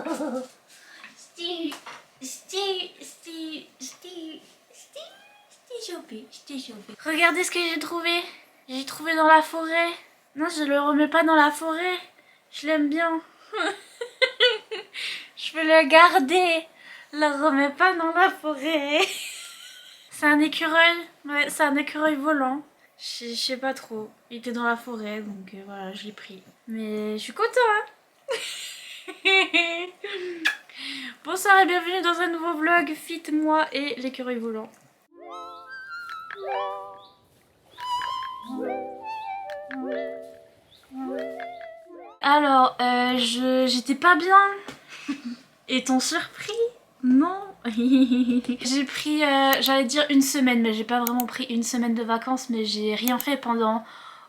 Je t'ai chopé. Regardez ce que j'ai trouvé. J'ai trouvé dans la forêt. Non, je le remets pas dans la forêt. Je l'aime bien. Je vais le garder. Le remets pas dans la forêt. C'est un écureuil. Ouais, c'est un écureuil volant. Je sais pas trop. Il était dans la forêt, donc voilà, je l'ai pris. Mais je suis contente, hein. Bonsoir et bienvenue dans un nouveau vlog Fit, moi et l'écureuil volant. Alors, j'étais pas bien. Est-on surpris? Non. J'ai pris, j'allais dire une semaine, mais j'ai pas vraiment pris une semaine de vacances, mais j'ai rien fait pendant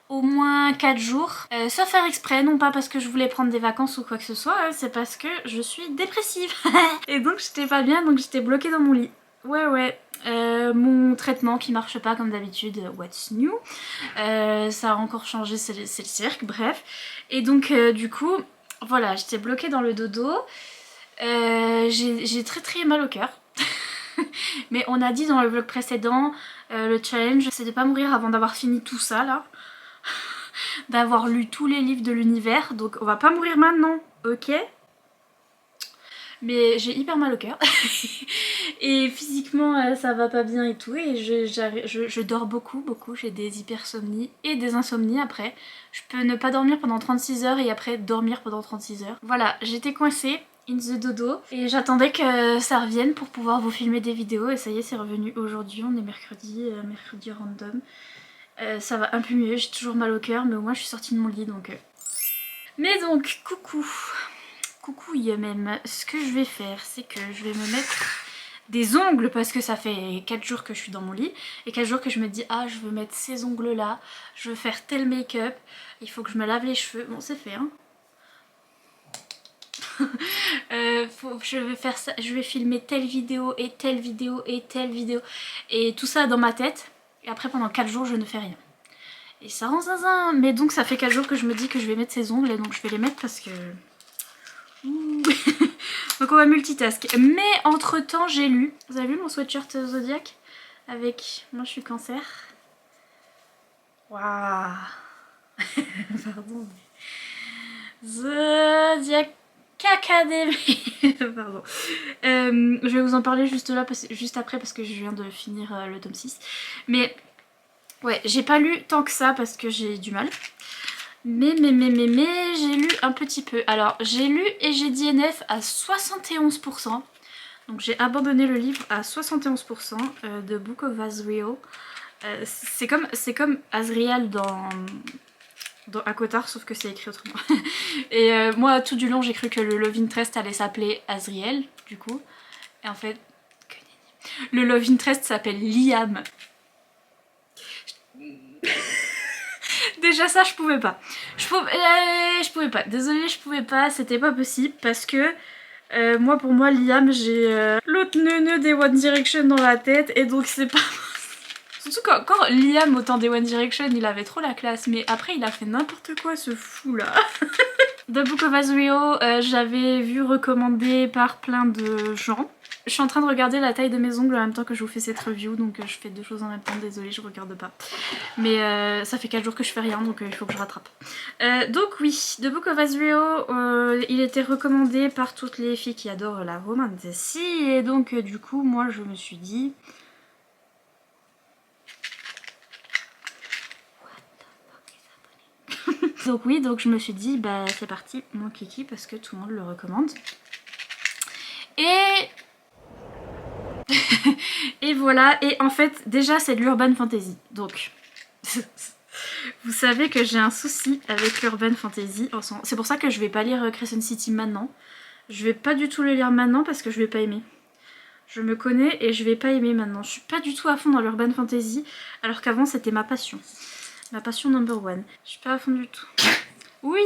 au moins 4 jours. Sans faire exprès, non pas parce que je voulais prendre des vacances ou quoi que ce soit, hein, c'est parce que je suis dépressive. Et donc j'étais pas bien, donc j'étais bloquée dans mon lit. Ouais. Mon traitement qui marche pas comme d'habitude, what's new. Ça a encore changé, c'est le cirque, bref. Et donc du coup, voilà, j'étais bloquée dans le dodo. J'ai très mal au cœur. Mais on a dit dans le vlog précédent, le challenge c'est de pas mourir avant d'avoir fini tout ça là. D'avoir lu tous les livres de l'univers, donc on va pas mourir maintenant, ok? Mais j'ai hyper mal au cœur. Et physiquement ça va pas bien et tout, et je dors beaucoup, j'ai des hypersomnies et des insomnies après. Je peux ne pas dormir pendant 36 heures et après dormir pendant 36 heures. Voilà, j'étais coincée in the dodo et j'attendais que ça revienne pour pouvoir vous filmer des vidéos, et ça y est, c'est revenu aujourd'hui. On est mercredi random. Ça va un peu mieux, j'ai toujours mal au cœur, mais au moins je suis sortie de mon lit donc... Mais donc, coucou même, ce que je vais faire, c'est que je vais me mettre des ongles, parce que ça fait 4 jours que je suis dans mon lit, et 4 jours que je me dis, ah je veux mettre ces ongles là, je veux faire tel make-up, il faut que je me lave les cheveux, bon c'est fait hein. Je vais faire ça, je vais filmer telle vidéo et telle vidéo et telle vidéo, et tout ça dans ma tête, et après pendant 4 jours je ne fais rien. Et ça rend zinzin. Mais donc ça fait 4 jours que je me dis que je vais mettre ces ongles, et donc je vais les mettre parce que... Donc on va multitask. Mais entre temps j'ai lu, vous avez vu mon sweatshirt Zodiac avec... Moi je suis Cancer. Waouh. Pardon. Zodiac Academy. Pardon. Je vais vous en parler juste là, juste après, parce que je viens de finir le tome 6. Mais ouais, j'ai pas lu tant que ça parce que j'ai du mal. Mais j'ai lu un petit peu. Alors j'ai lu et j'ai DNF à 71%. Donc j'ai abandonné le livre à 71% de Book of Azriel. C'est comme Azriel dans Akotar, sauf que c'est écrit autrement. Et moi tout du long j'ai cru que le Love Interest allait s'appeler Azriel du coup. Et en fait, le Love Interest s'appelle Liam. Déjà ça je pouvais pas. Je pouvais pas. Désolée, je pouvais pas, c'était pas possible parce que moi pour moi Liam, j'ai l'autre neuneu des One Direction dans la tête, et donc c'est pas... Surtout quand Liam au temps des One Direction il avait trop la classe, mais après il a fait n'importe quoi ce fou là. The Book of Azriel, j'avais vu recommandé par plein de gens. Je suis en train de regarder la taille de mes ongles en même temps que je vous fais cette review, donc je fais 2 choses en même temps, désolée je regarde pas. Mais ça fait 4 jours que je fais rien, donc il faut que je rattrape. Donc oui, The Book of Azriel, il était recommandé par toutes les filles qui adorent la romantasy, et donc du coup moi je me suis dit... Donc oui, donc je me suis dit, bah c'est parti, mon kiki, parce que tout le monde le recommande. Et... et voilà, et en fait, déjà c'est de l'urban fantasy, donc... Vous savez que j'ai un souci avec l'urban fantasy, c'est pour ça que je vais pas lire Crescent City maintenant. Je vais pas du tout le lire maintenant parce que je vais pas aimer. Je me connais et je vais pas aimer maintenant. Je suis pas du tout à fond dans l'urban fantasy, alors qu'avant c'était ma passion. Ma passion number one. Je suis pas à fond du tout. Oui,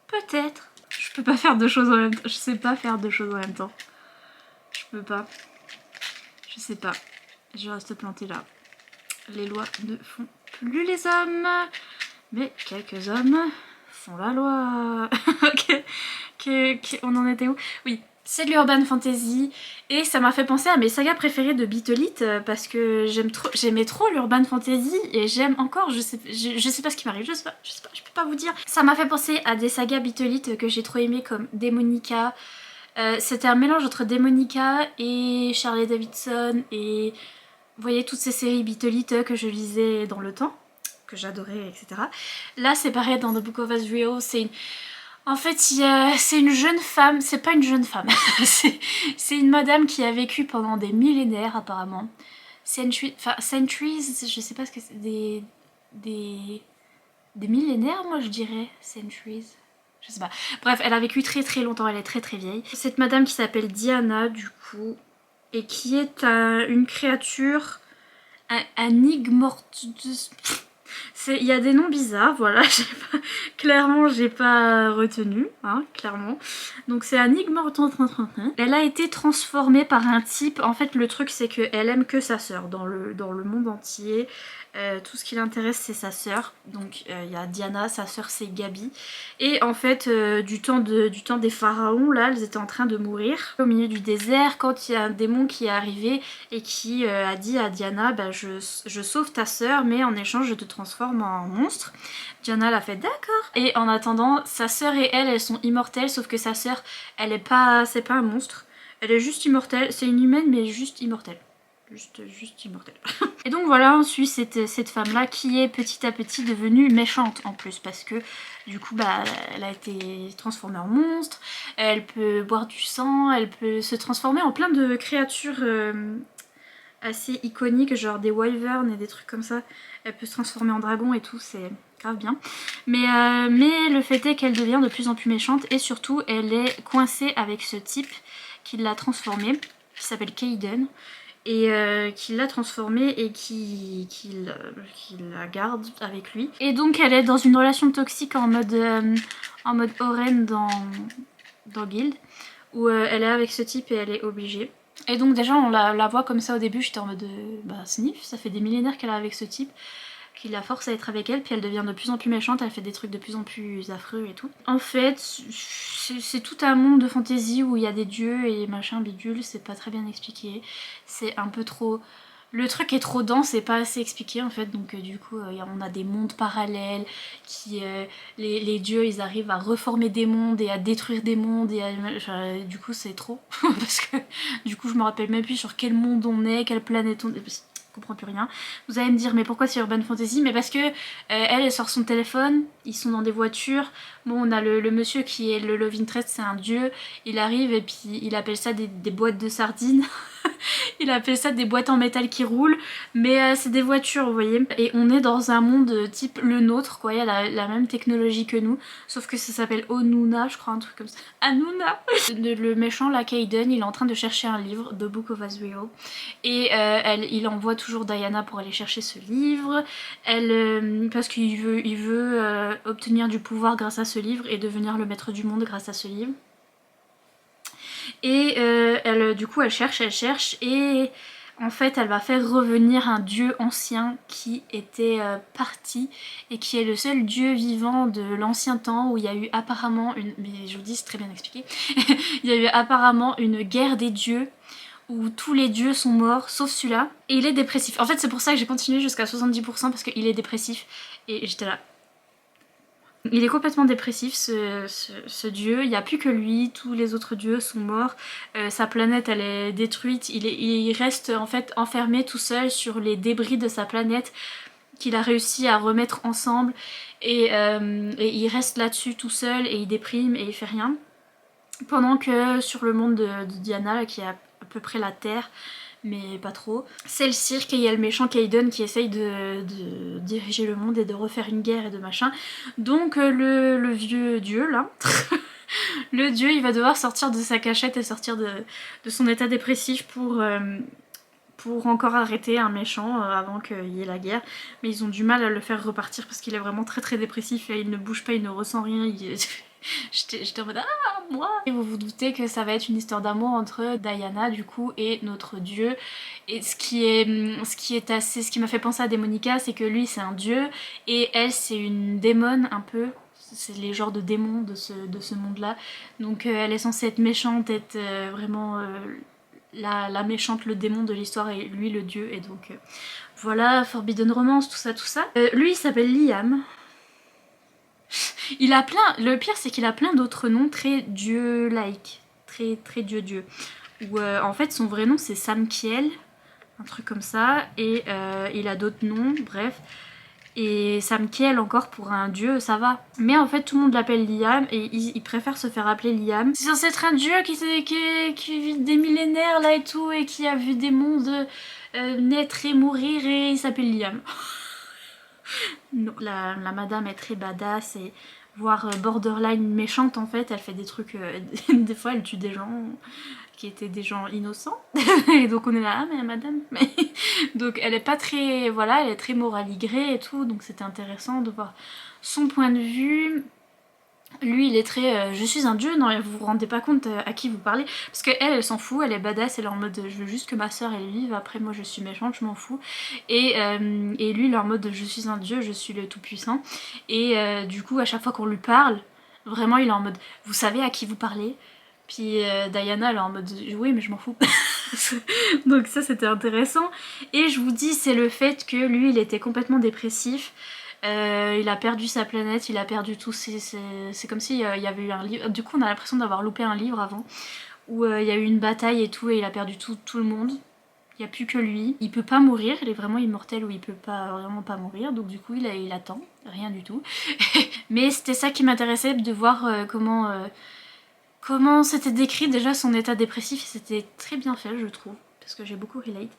peut-être. Je peux pas faire 2 choses en même temps. Je sais pas faire 2 choses en même temps. Je peux pas. Je sais pas. Je reste plantée là. Les lois ne font plus les hommes. Mais quelques hommes font la loi. On en était où? Oui, c'est de l'urban fantasy et ça m'a fait penser à mes sagas préférées de Beatleit parce que j'aimais trop l'urban fantasy et j'aime encore, je sais pas ce qui m'arrive, je sais pas, je peux pas vous dire. Ça m'a fait penser à des sagas Beatleit que j'ai trop aimé comme Demonica. C'était un mélange entre Demonica et Charlie Davidson et vous voyez toutes ces séries Beatleit que je lisais dans le temps, que j'adorais, etc. Là c'est pareil dans The Book of Asriel, en fait, c'est une jeune femme, c'est pas une jeune femme, c'est une madame qui a vécu pendant des millénaires apparemment. Centuries, je sais pas ce que c'est, des millénaires moi je dirais, centuries, je sais pas. Bref, elle a vécu très très longtemps, elle est très très vieille. Cette madame qui s'appelle Diana du coup, et qui est une créature, un Igmortus. Il y a des noms bizarres, voilà, clairement j'ai pas retenu, hein, clairement. Donc c'est Enigma. Elle a été transformée par un type, en fait le truc c'est qu'elle aime que sa sœur dans le monde entier. Tout ce qui l'intéresse c'est sa sœur, donc il y a Diana, sa sœur c'est Gabi. Et en fait du temps des pharaons, là elles étaient en train de mourir au milieu du désert quand il y a un démon qui est arrivé et qui a dit à Diana bah, je sauve ta sœur mais en échange je te transforme en monstre. Diana l'a fait d'accord. Et en attendant, sa sœur et elle, elles sont immortelles, sauf que sa sœur, elle est pas, c'est pas un monstre, elle est juste immortelle, c'est une humaine mais juste immortelle. Juste immortelle. Et donc voilà, on suit cette femme là qui est petit à petit devenue méchante en plus parce que du coup bah elle a été transformée en monstre, elle peut boire du sang, elle peut se transformer en plein de créatures assez iconiques, genre des wyverns et des trucs comme ça. Elle peut se transformer en dragon et tout, c'est grave bien. Mais le fait est qu'elle devient de plus en plus méchante et surtout elle est coincée avec ce type qui l'a transformée, qui s'appelle Kaiden, et qui l'a transformée et qui la garde avec lui. Et donc elle est dans une relation toxique en mode Oren dans Guild, où elle est avec ce type et elle est obligée. Et donc déjà on la voit comme ça au début, j'étais en mode bah sniff, ça fait des millénaires qu'elle est avec ce type, qui la force à être avec elle, puis elle devient de plus en plus méchante, elle fait des trucs de plus en plus affreux et tout. En fait, c'est tout un monde de fantasy où il y a des dieux et machin bidule, c'est pas très bien expliqué, c'est un peu trop... Le truc est trop dense et pas assez expliqué en fait, donc du coup on a des mondes parallèles, qui les dieux ils arrivent à reformer des mondes et à détruire des mondes, et enfin, du coup c'est trop, parce que du coup je me rappelle même plus sur quel monde on est, quelle planète on est, je comprends plus rien. Vous allez me dire mais pourquoi c'est Urban Fantasy? Mais parce que elle sort son téléphone, ils sont dans des voitures, bon on a le monsieur qui est le love interest, c'est un dieu, il arrive et puis il appelle ça des boîtes de sardines. Il appelle ça des boîtes en métal qui roulent, mais c'est des voitures, vous voyez. Et on est dans un monde type le nôtre, quoi. Il y a la même technologie que nous, sauf que ça s'appelle Onuna, je crois, un truc comme ça. Anuna. Le méchant, là, Kaiden, il est en train de chercher un livre, The Book of Asriel, et il envoie toujours Diana pour aller chercher ce livre. Parce qu'il veut obtenir du pouvoir grâce à ce livre et devenir le maître du monde grâce à ce livre. Et du coup elle cherche et en fait elle va faire revenir un dieu ancien qui était parti et qui est le seul dieu vivant de l'ancien temps où il y a eu apparemment une... Mais je vous dis c'est très bien expliqué. Il y a eu apparemment une guerre des dieux où tous les dieux sont morts sauf celui-là. Et il est dépressif. En fait c'est pour ça que j'ai continué jusqu'à 70% parce qu'il est dépressif. Et j'étais là... Il est complètement dépressif ce dieu, il n'y a plus que lui, tous les autres dieux sont morts, sa planète elle est détruite, il reste en fait enfermé tout seul sur les débris de sa planète qu'il a réussi à remettre ensemble et il reste là-dessus tout seul et il déprime et il fait rien. Pendant que sur le monde de Diana, là, qui est à peu près la Terre, mais pas trop. C'est le cirque et il y a le méchant Kaiden qui essaye de diriger le monde et de refaire une guerre et de machin. Donc le vieux dieu là, le dieu il va devoir sortir de sa cachette et sortir de son état dépressif pour encore arrêter un méchant avant qu'il y ait la guerre. Mais ils ont du mal à le faire repartir parce qu'il est vraiment très très dépressif et il ne bouge pas, il ne ressent rien. J'étais en mode ah moi. Et vous vous doutez que ça va être une histoire d'amour entre Diana du coup et notre dieu. Et ce qui m'a fait penser à Demonica, c'est que lui c'est un dieu et elle c'est une démone un peu. c'est les genres de démons de ce monde-là. Donc elle est censée être méchante, être vraiment la méchante, le démon de l'histoire et lui le dieu. Et donc voilà, Forbidden Romance, tout ça, tout ça. Lui il s'appelle Liam. Il a plein, le pire c'est qu'il a plein d'autres noms très dieu-like, très dieu-dieu. Où en fait son vrai nom c'est Sam Kiel, un truc comme ça, et il a d'autres noms, bref. Et Sam Kiel encore pour un dieu, ça va. Mais en fait tout le monde l'appelle Liam et il préfère se faire appeler Liam. C'est censé être un dieu qui vit des millénaires là et tout et qui a vu des mondes naître et mourir et il s'appelle Liam. Non, la madame est très badass et voire borderline méchante en fait. Elle fait des trucs, des fois elle tue des gens qui étaient des gens innocents. Et donc on est là, ah mais madame. Donc elle est pas très, voilà, elle est très moraligrée et tout, donc c'était intéressant de voir son point de vue. Lui il est très je suis un dieu, non vous vous rendez pas compte à qui vous parlez, parce qu'elle elle s'en fout, elle est badass, elle est en mode je veux juste que ma soeur elle vive, après moi je suis méchante, je m'en fous. Et lui il est en mode je suis un dieu, je suis le tout puissant. Et du coup à chaque fois qu'on lui parle, vraiment il est en mode vous savez à qui vous parlez. Puis Diana elle est en mode oui mais je m'en fous. Donc ça c'était intéressant. Et je vous dis c'est le fait que lui il était complètement dépressif. Il a perdu sa planète, il a perdu tout, c'est comme s'il y avait eu un livre. Du coup on a l'impression d'avoir loupé un livre avant, où il y a eu une bataille et tout, et il a perdu tout le monde. Il n'y a plus que lui. Il peut pas mourir, il est vraiment immortel ou il peut pas vraiment pas mourir, donc du coup il attend, rien du tout. Mais c'était ça qui m'intéressait, de voir comment c'était décrit déjà son état dépressif, et c'était très bien fait je trouve. Parce que j'ai beaucoup relate,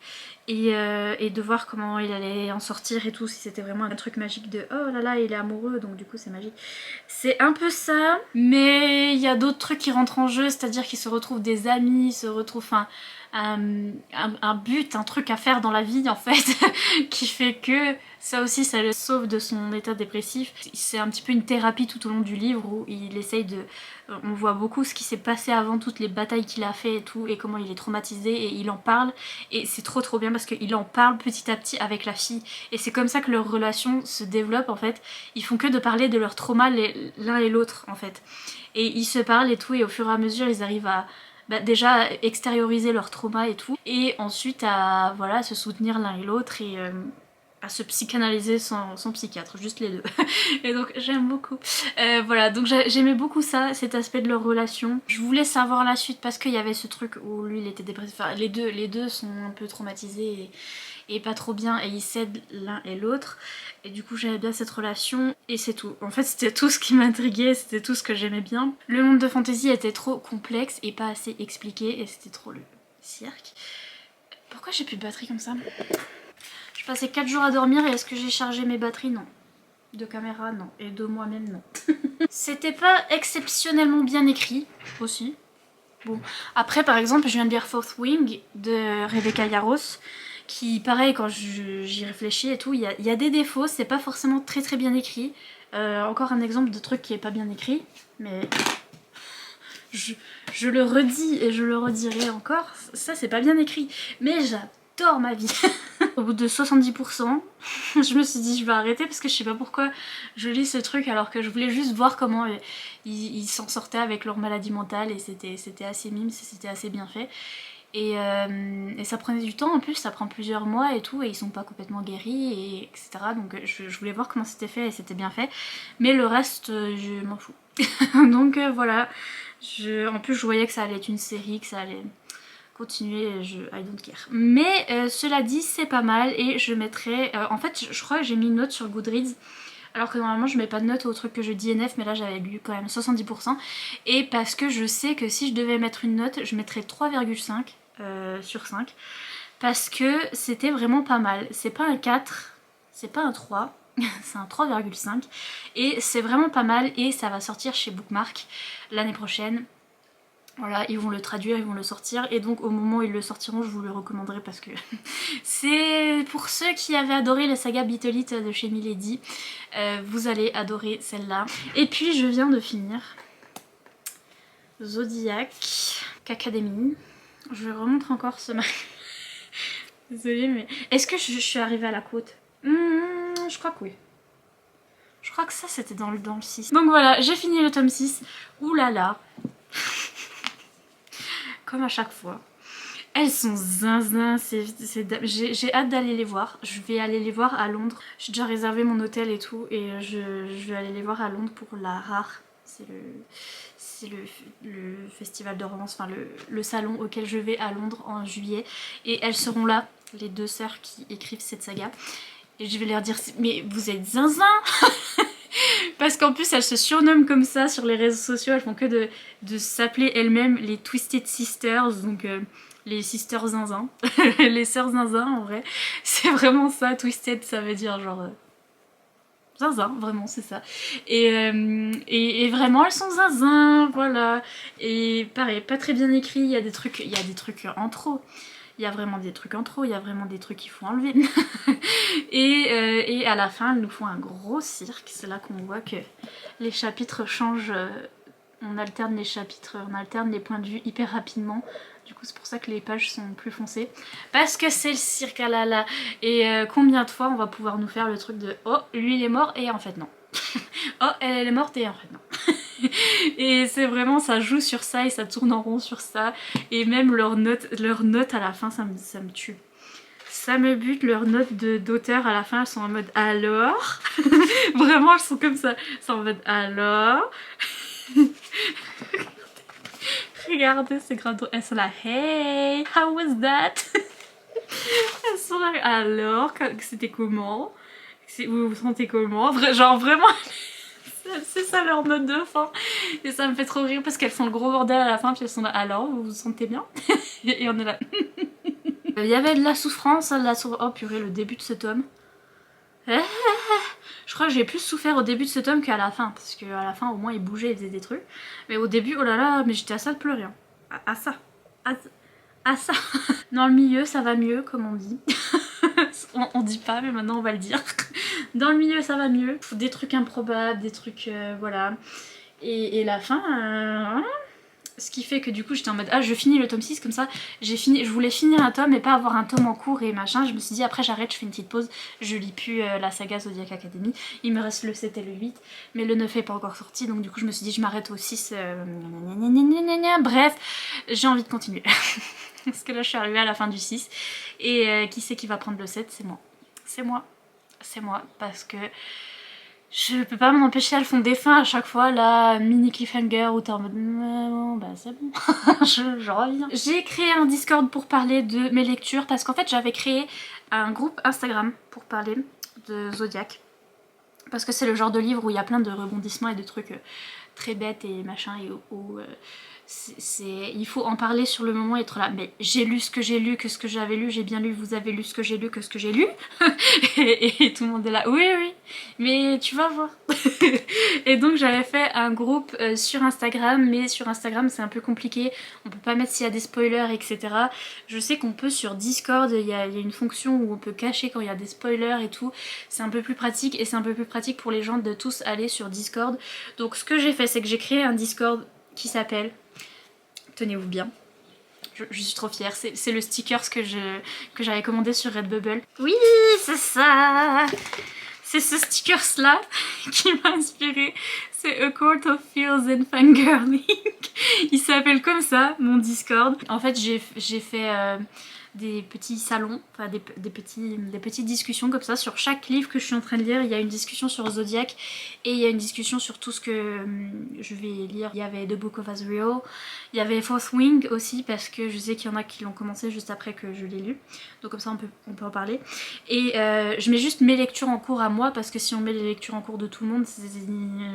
et de voir comment il allait en sortir et tout, si c'était vraiment un truc magique de oh là là il est amoureux donc du coup c'est magique. C'est un peu ça, mais il y a d'autres trucs qui rentrent en jeu, c'est-à-dire qu'il se retrouve des amis, il se retrouve un but, un truc à faire dans la vie en fait, qui fait que ça aussi ça le sauve de son état dépressif. C'est un petit peu une thérapie tout au long du livre où il essaye de... On voit beaucoup ce qui s'est passé avant, toutes les batailles qu'il a fait et tout, et comment il est traumatisé, et il en parle, et c'est trop bien parce qu'il en parle petit à petit avec la fille, et c'est comme ça que leur relation se développe en fait. Ils font que de parler de leur trauma l'un et l'autre en fait, et ils se parlent et tout, et au fur et à mesure ils arrivent à déjà extérioriser leur trauma et tout, et ensuite à voilà, se soutenir l'un et l'autre, et à se psychanalyser sans psychiatre, juste les deux. Et donc j'aime beaucoup. Voilà, donc j'aimais beaucoup ça, cet aspect de leur relation. Je voulais savoir la suite parce qu'il y avait ce truc où lui il était dépressif. Enfin, les deux sont un peu traumatisés et pas trop bien, et ils s'aident l'un et l'autre. Et du coup j'aimais bien cette relation, et c'est tout. En fait c'était tout ce qui m'intriguait, c'était tout ce que j'aimais bien. Le monde de fantasy était trop complexe et pas assez expliqué, et c'était trop le cirque. Pourquoi j'ai plus de batterie comme ça ? J'ai passé 4 jours à dormir, et est-ce que j'ai chargé mes batteries ? Non. De caméra, non. Et de moi-même, non. C'était pas exceptionnellement bien écrit, aussi. Bon. Après, par exemple, je viens de lire Fourth Wing de Rebecca Yarros, qui, pareil, quand j'y réfléchis et tout, il y a des défauts, c'est pas forcément très bien écrit. Encore un exemple de truc qui est pas bien écrit, mais... Je le redis et je le redirai encore, ça c'est pas bien écrit, mais j'adore ma vie. Au bout de 70%, je me suis dit je vais arrêter parce que je sais pas pourquoi je lis ce truc alors que je voulais juste voir comment ils s'en sortaient avec leur maladie mentale, et c'était assez mime, c'était assez bien fait. Et ça prenait du temps en plus, ça prend plusieurs mois et tout, et ils sont pas complètement guéris, et etc. Donc je voulais voir comment c'était fait, et c'était bien fait. Mais le reste, je m'en fous. Donc voilà. En plus je voyais que ça allait être une série, que ça allait continuer, I don't care. Mais cela dit c'est pas mal, et je mettrai... en fait je crois que j'ai mis une note sur Goodreads, alors que normalement je mets pas de note au truc que je DNF, mais là j'avais lu quand même 70%, et parce que je sais que si je devais mettre une note, je mettrais 3,5 sur 5, parce que c'était vraiment pas mal. C'est pas un 4, c'est pas un 3, c'est un 3,5, et c'est vraiment pas mal, et ça va sortir chez Bookmark l'année prochaine. Voilà, ils vont le traduire, ils vont le sortir, et donc au moment où ils le sortiront, je vous le recommanderai parce que c'est pour ceux qui avaient adoré la saga Beat It de chez Milady, vous allez adorer celle-là. Et puis je viens de finir Zodiac Academy. Je remontre encore ce mari. Désolée, mais est-ce que je suis arrivée à la côte ? Je crois que oui. Je crois que ça c'était dans le 6. Donc voilà, j'ai fini le tome 6. Ouh là là. Comme à chaque fois. Elles sont zinzin, j'ai hâte d'aller les voir. Je vais aller les voir à Londres. J'ai déjà réservé mon hôtel et tout et je vais aller les voir à Londres pour la RAR. C'est le festival de romance, enfin le salon auquel je vais à Londres en juillet. Et elles seront là, les deux sœurs qui écrivent cette saga. Et je vais leur dire, mais vous êtes zinzin. Parce qu'en plus elles se surnomment comme ça sur les réseaux sociaux, elles font que de s'appeler elles-mêmes les Twisted Sisters, donc les sisters zinzin, les sœurs zinzin en vrai, c'est vraiment ça, Twisted ça veut dire genre zinzin, vraiment c'est ça. Et vraiment elles sont zinzin, voilà. Et pareil, pas très bien écrit, il y a des trucs en trop. Il y a vraiment des trucs en trop, il y a vraiment des trucs qu'il faut enlever. et à la fin, elles nous font un gros cirque. C'est là qu'on voit que les chapitres changent. On alterne les chapitres, on alterne les points de vue hyper rapidement. Du coup, c'est pour ça que les pages sont plus foncées. Parce que c'est le cirque, ah là là. Et combien de fois on va pouvoir nous faire le truc de oh, lui il est mort et en fait non. Oh, elle est morte et en fait non. Et c'est vraiment, ça joue sur ça et ça tourne en rond sur ça. Et même leurs notes à la fin, ça me tue. Ça me bute, leurs notes d'auteur à la fin, elles sont en mode alors. Vraiment, elles sont comme ça. Elles sont en mode alors. Regardez ces grands elles sont là, hey, how was that? Elles sont là, alors, c'était comment? Vous vous sentez comment? Genre vraiment... C'est ça leur note de fin. Et ça me fait trop rire parce qu'elles font le gros bordel à la fin puis elles sont là, alors vous vous sentez bien? Et on est là. Il y avait de la souffrance, oh purée, le début de ce tome. Je crois que j'ai plus souffert au début de ce tome qu'à la fin, parce qu'à la fin au moins il bougeait, il faisait des trucs. Mais au début, oh là là, mais j'étais à ça de pleurer. Hein. À ça. À ça. Dans le milieu, ça va mieux, comme on dit. On dit pas, mais maintenant on va le dire. Dans le milieu, ça va mieux. Des trucs improbables, des trucs... voilà. Et la fin... ce qui fait que du coup j'étais en mode ah je finis le tome 6 comme ça, je voulais finir un tome et pas avoir un tome en cours et machin, je me suis dit après j'arrête, je fais une petite pause, je lis plus la saga Zodiac Academy, il me reste le 7 et le 8, mais le 9 est pas encore sorti donc du coup je me suis dit je m'arrête au 6, bref, j'ai envie de continuer, parce que là je suis arrivée à la fin du 6 et qui c'est qui va prendre le 7? C'est moi, c'est moi, parce que je peux pas m'en empêcher, elles font des fins à chaque fois, là, mini cliffhanger où t'es en mode bon, bah c'est bon, je reviens. J'ai créé un Discord pour parler de mes lectures parce qu'en fait j'avais créé un groupe Instagram pour parler de Zodiac. Parce que c'est le genre de livre où il y a plein de rebondissements et de trucs très bêtes et machin et où il faut en parler sur le moment et être là mais j'ai lu ce que j'ai lu, que ce que j'avais lu, j'ai bien lu, vous avez lu ce que j'ai lu, que ce que j'ai lu et tout le monde est là oui mais tu vas voir. Et donc j'avais fait un groupe sur Instagram, mais sur Instagram c'est un peu compliqué, on peut pas mettre s'il y a des spoilers etc. Je sais qu'on peut sur Discord, il y a une fonction où on peut cacher quand il y a des spoilers et tout, c'est un peu plus pratique et c'est un peu plus pratique pour les gens de tous aller sur Discord. Donc ce que j'ai fait c'est que j'ai créé un Discord qui s'appelle, tenez-vous bien, je suis trop fière, c'est le stickers que j'avais commandé sur Redbubble. Oui, c'est ça, c'est ce stickers là qui m'a inspiré, c'est A Court of Feels and Fangirling. Il s'appelle comme ça, mon Discord. En fait j'ai fait des petits salons, enfin des petites discussions comme ça sur chaque livre que je suis en train de lire. Il y a une discussion sur Zodiac et il y a une discussion sur tout ce que je vais lire. Il y avait The Book of Azrael, il y avait Fourth Wing aussi parce que je sais qu'il y en a qui l'ont commencé juste après que je l'ai lu, donc comme ça on peut en parler. Et je mets juste mes lectures en cours à moi parce que si on met les lectures en cours de tout le monde,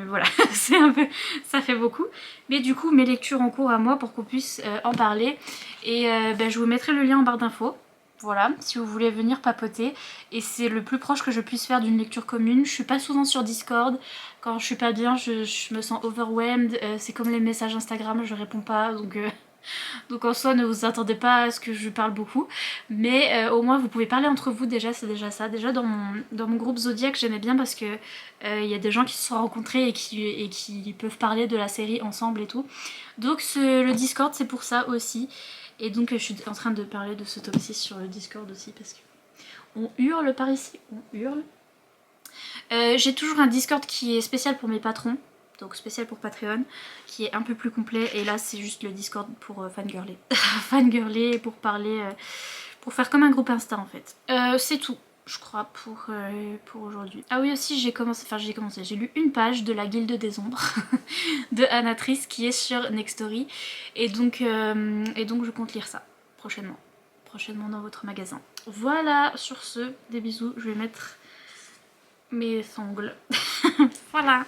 voilà, c'est un peu, ça fait beaucoup. Mais du coup mes lectures en cours à moi pour qu'on puisse en parler. Et je vous mettrai le lien en barre d'infos. Voilà, si vous voulez venir papoter. Et c'est le plus proche que je puisse faire d'une lecture commune. Je suis pas souvent sur Discord. Quand je suis pas bien, je me sens overwhelmed. C'est comme les messages Instagram, je réponds pas. Donc en soi, ne vous attendez pas à ce que je parle beaucoup. Mais au moins, vous pouvez parler entre vous déjà, c'est déjà ça. Déjà dans mon groupe Zodiac, j'aimais bien parce que y a des gens qui se sont rencontrés et qui peuvent parler de la série ensemble et tout. Donc le Discord, c'est pour ça aussi. Et donc je suis en train de parler de ce tome 6 sur le Discord aussi parce que on hurle par ici, on hurle. J'ai toujours un Discord qui est spécial pour mes patrons, donc spécial pour Patreon, qui est un peu plus complet. Et là c'est juste le Discord pour fangirler. Fangirler pour parler, pour faire comme un groupe Insta en fait. C'est tout, je crois, pour aujourd'hui. Ah oui aussi j'ai lu une page de la Guilde des Ombres de Anatrice qui est sur Nextory. Et donc je compte lire ça prochainement dans votre magasin. Voilà, sur ce, des bisous, je vais mettre mes ongles. Voilà.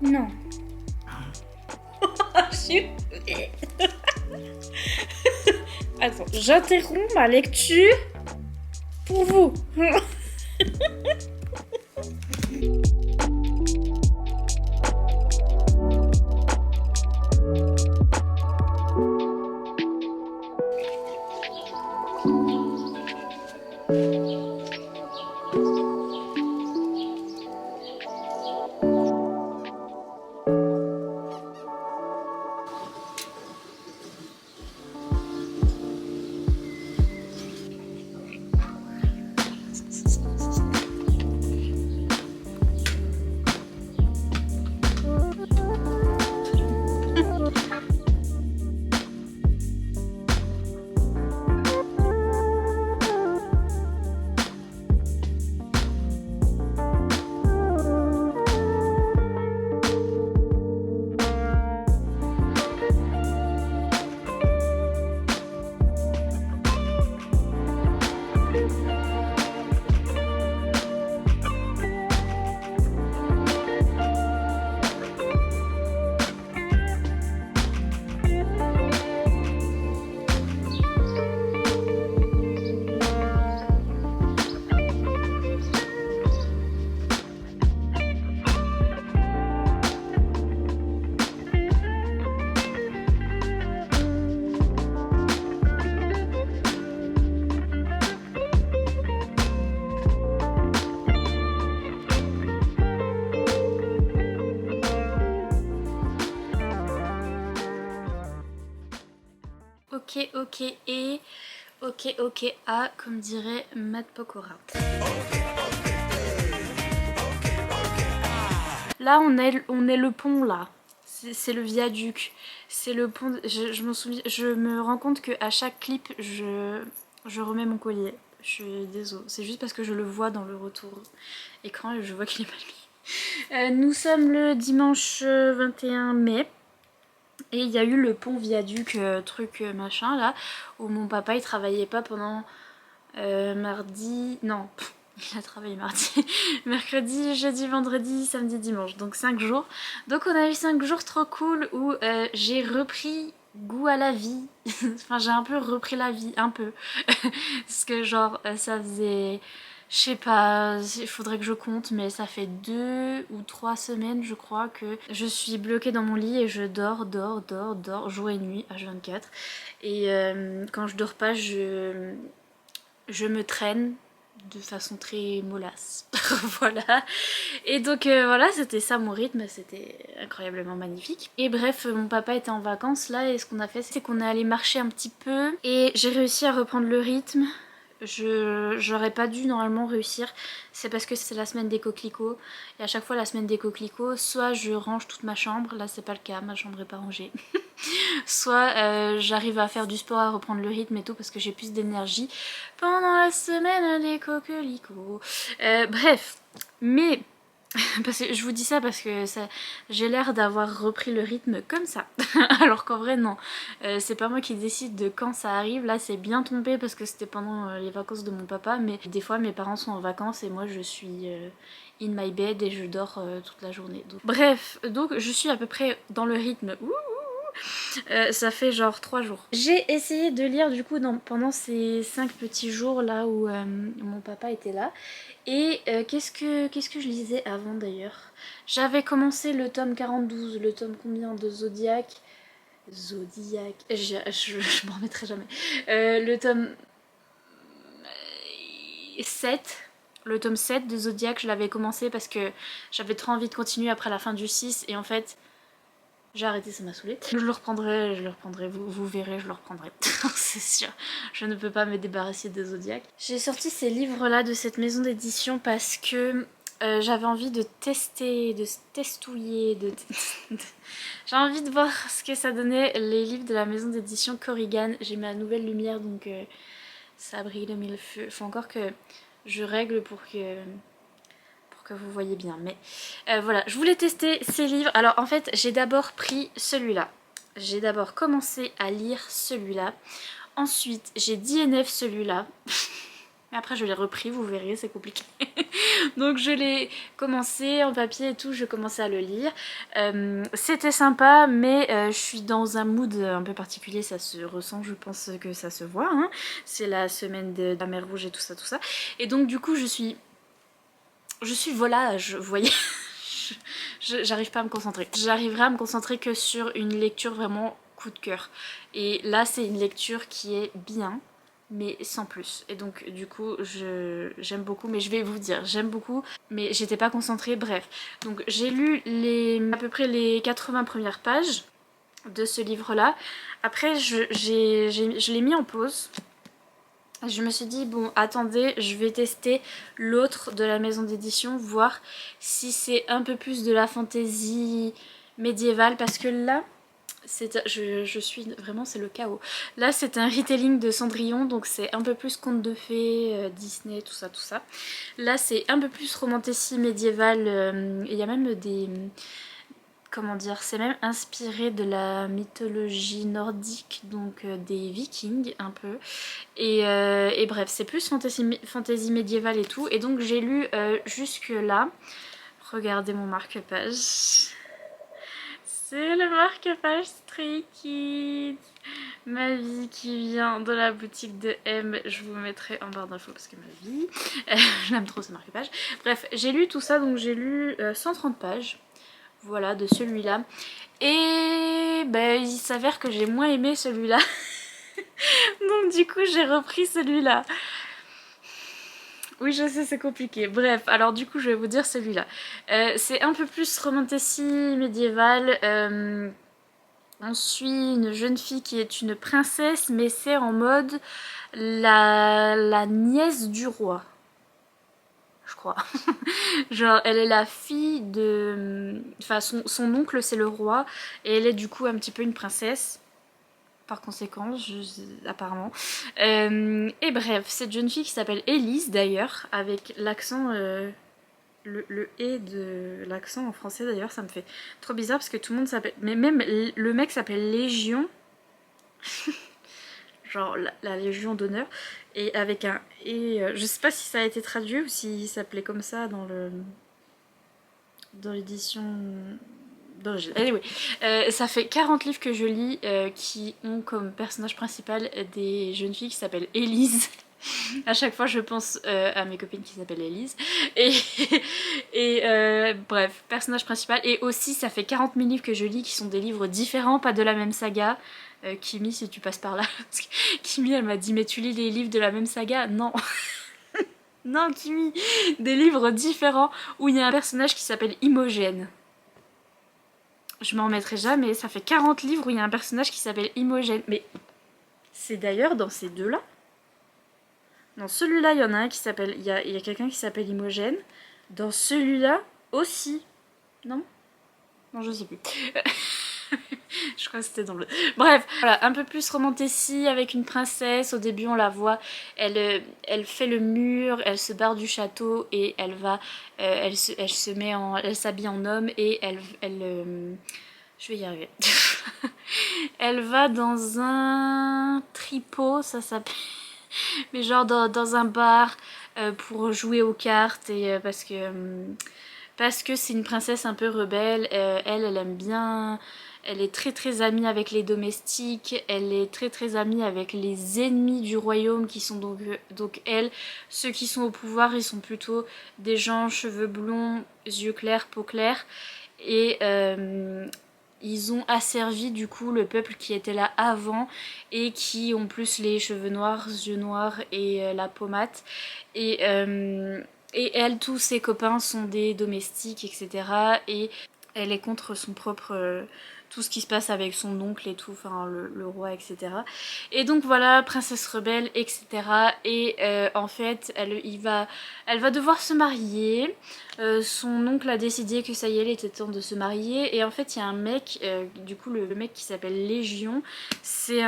Non. Attends, j'interromps ma lecture pour vous. Ok, comme dirait Matt Pokora. Là on est le pont là, c'est le viaduc, c'est le pont, je m'en souviens, je me rends compte qu'à chaque clip je remets mon collier, je suis désolée, c'est juste parce que je le vois dans le retour écran et je vois qu'il est mal mis. Nous sommes le dimanche 21 mai. Et il y a eu le pont viaduc truc machin là où mon papa il travaillait pas pendant mardi, non il a travaillé mardi, mercredi, jeudi, vendredi, samedi, dimanche, donc 5 jours. Donc on a eu 5 jours trop cool où j'ai repris goût à la vie, enfin j'ai un peu repris la vie, un peu, parce que genre ça faisait Je sais pas, il faudrait que je compte, mais ça fait 2 ou 3 semaines, je crois, que je suis bloquée dans mon lit et je dors, jour et nuit, H24. Et quand je dors pas, je me traîne de façon très mollasse. Voilà. Et donc voilà, c'était ça mon rythme, c'était incroyablement magnifique. Et bref, mon papa était en vacances là et ce qu'on a fait, c'est qu'on est allé marcher un petit peu et j'ai réussi à reprendre le rythme. J'aurais pas dû normalement réussir, c'est parce que c'est la semaine des coquelicots et à chaque fois la semaine des coquelicots, soit je range toute ma chambre, là c'est pas le cas, ma chambre est pas rangée, soit j'arrive à faire du sport, à reprendre le rythme et tout parce que j'ai plus d'énergie pendant la semaine des coquelicots. Bref, mais parce que je vous dis ça parce que j'ai l'air d'avoir repris le rythme comme ça. Alors qu'en vrai non. C'est pas moi qui décide de quand ça arrive. Là c'est bien tombé parce que c'était pendant les vacances de mon papa. Mais des fois mes parents sont en vacances et moi je suis in my bed et je dors toute la journée. Donc, bref, donc je suis à peu près dans le rythme. Ça fait genre 3 jours. J'ai essayé de lire du coup pendant ces 5 petits jours là où mon papa était là. Et qu'est-ce que je lisais avant d'ailleurs? J'avais commencé le tome 42, le tome combien de Zodiac? Zodiac, je m'en remettrai jamais. Le tome 7. Le tome 7 de Zodiac, je l'avais commencé parce que j'avais trop envie de continuer après la fin du 6 et en fait j'ai arrêté, ça m'a saoulée. Je le reprendrai, vous verrez, je le reprendrai. C'est sûr, je ne peux pas me débarrasser de Zodiac. J'ai sorti ces livres-là de cette maison d'édition parce que j'avais envie de tester, de testouiller, j'ai envie de voir ce que ça donnait, les livres de la maison d'édition Corrigan. J'ai mis la nouvelle lumière, donc ça brille de mille feux. Faut encore que je règle pour que vous voyez bien, mais voilà, je voulais tester ces livres. Alors en fait j'ai d'abord pris celui-là, j'ai d'abord commencé à lire celui-là, ensuite j'ai DNF celui-là mais après je l'ai repris, vous verrez, c'est compliqué. Donc je l'ai commencé en papier et tout, je commençais à le lire. C'était sympa, mais je suis dans un mood un peu particulier, ça se ressent, je pense que ça se voit, hein. C'est la semaine de la mer Rouge et tout ça, tout ça. Et donc du coup je suis volage, vous voyez. J'arrive pas à me concentrer. J'arriverai à me concentrer que sur une lecture vraiment coup de cœur. Et là c'est une lecture qui est bien, mais sans plus. Et donc du coup j'aime beaucoup, mais je vais vous dire, j'aime beaucoup, mais j'étais pas concentrée, bref. Donc j'ai lu à peu près les 80 premières pages de ce livre-là. Après je l'ai mis en pause. Je me suis dit, bon, attendez, je vais tester l'autre de la maison d'édition, voir si c'est un peu plus de la fantaisie médiévale, parce que là, je suis vraiment, c'est le chaos. Là, c'est un retelling de Cendrillon, donc c'est un peu plus conte de fées, Disney, tout ça, tout ça. Là, c'est un peu plus romantasy médiéval, il y a même des... Comment dire, c'est même inspiré de la mythologie nordique, donc des vikings un peu. Et bref, c'est plus fantasy médiévale et tout. Et donc j'ai lu jusque là. Regardez mon marque-page. C'est le marque-page Stray Kids. Ma vie qui vient de la boutique de M. Je vous mettrai en barre d'infos parce que ma vie, j'aime trop ce marque-page. Bref, j'ai lu tout ça, donc j'ai lu 130 pages. Voilà, de celui-là. Et ben, il s'avère que j'ai moins aimé celui-là. Donc du coup, j'ai repris celui-là. Oui, je sais, c'est compliqué. Bref, alors du coup, je vais vous dire celui-là. C'est un peu plus romantasy médiéval. On suit une jeune fille qui est une princesse, mais c'est en mode la nièce du roi. Je crois. Genre, elle est la fille de... Enfin, son oncle, c'est le roi, et elle est du coup un petit peu une princesse. Par conséquent, apparemment. Et bref, cette jeune fille qui s'appelle Élise d'ailleurs, avec l'accent, le et de l'accent en français d'ailleurs, ça me fait trop bizarre parce que tout le monde s'appelle... Mais même le mec s'appelle Légion, genre la Légion d'honneur, et avec un et, je sais pas si ça a été traduit ou s'il s'appelait comme ça dans l'édition... Anyway, ça fait 40 livres que je lis qui ont comme personnage principal des jeunes filles qui s'appellent Élise. À chaque fois je pense à mes copines qui s'appellent Elise. Et, bref, personnage principal. Et aussi ça fait 40 000 livres que je lis qui sont des livres différents, pas de la même saga. Kimi, si tu passes par là. Parce que Kimi elle m'a dit mais tu lis les livres de la même saga? Non. Non Kimi, des livres différents où il y a un personnage qui s'appelle Imogène. Je m'en remettrai jamais, ça fait 40 livres où il y a un personnage qui s'appelle Imogène. Mais c'est d'ailleurs dans ces deux-là. Dans celui-là, il y en a un qui s'appelle. Il y a quelqu'un qui s'appelle Imogène. Dans celui-là aussi. Non? Non, je sais plus. Je crois que c'était dans le... Bref, voilà, un peu plus romantécie avec une princesse. Au début, on la voit, elle fait le mur, elle se barre du château et elle va... elle s'habille en homme et je vais y arriver. Elle va dans un tripot, ça s'appelle... Mais genre dans un bar pour jouer aux cartes et parce que c'est une princesse un peu rebelle. Elle aime bien... Elle est très très amie avec les domestiques, elle est très très amie avec les ennemis du royaume qui sont donc elle. Ceux qui sont au pouvoir, ils sont plutôt des gens cheveux blonds, yeux clairs, peau claire. Et ils ont asservi du coup le peuple qui était là avant et qui ont plus les cheveux noirs, yeux noirs et la peau mate. Et elle, tous ses copains sont des domestiques, etc. Et elle est contre son propre... tout ce qui se passe avec son oncle et tout, enfin le roi, etc. Et donc voilà, princesse rebelle, etc. Et en fait, elle va devoir se marier. Son oncle a décidé que ça y est, il était temps de se marier. Et en fait, il y a un mec, du coup le mec qui s'appelle Légion. C'est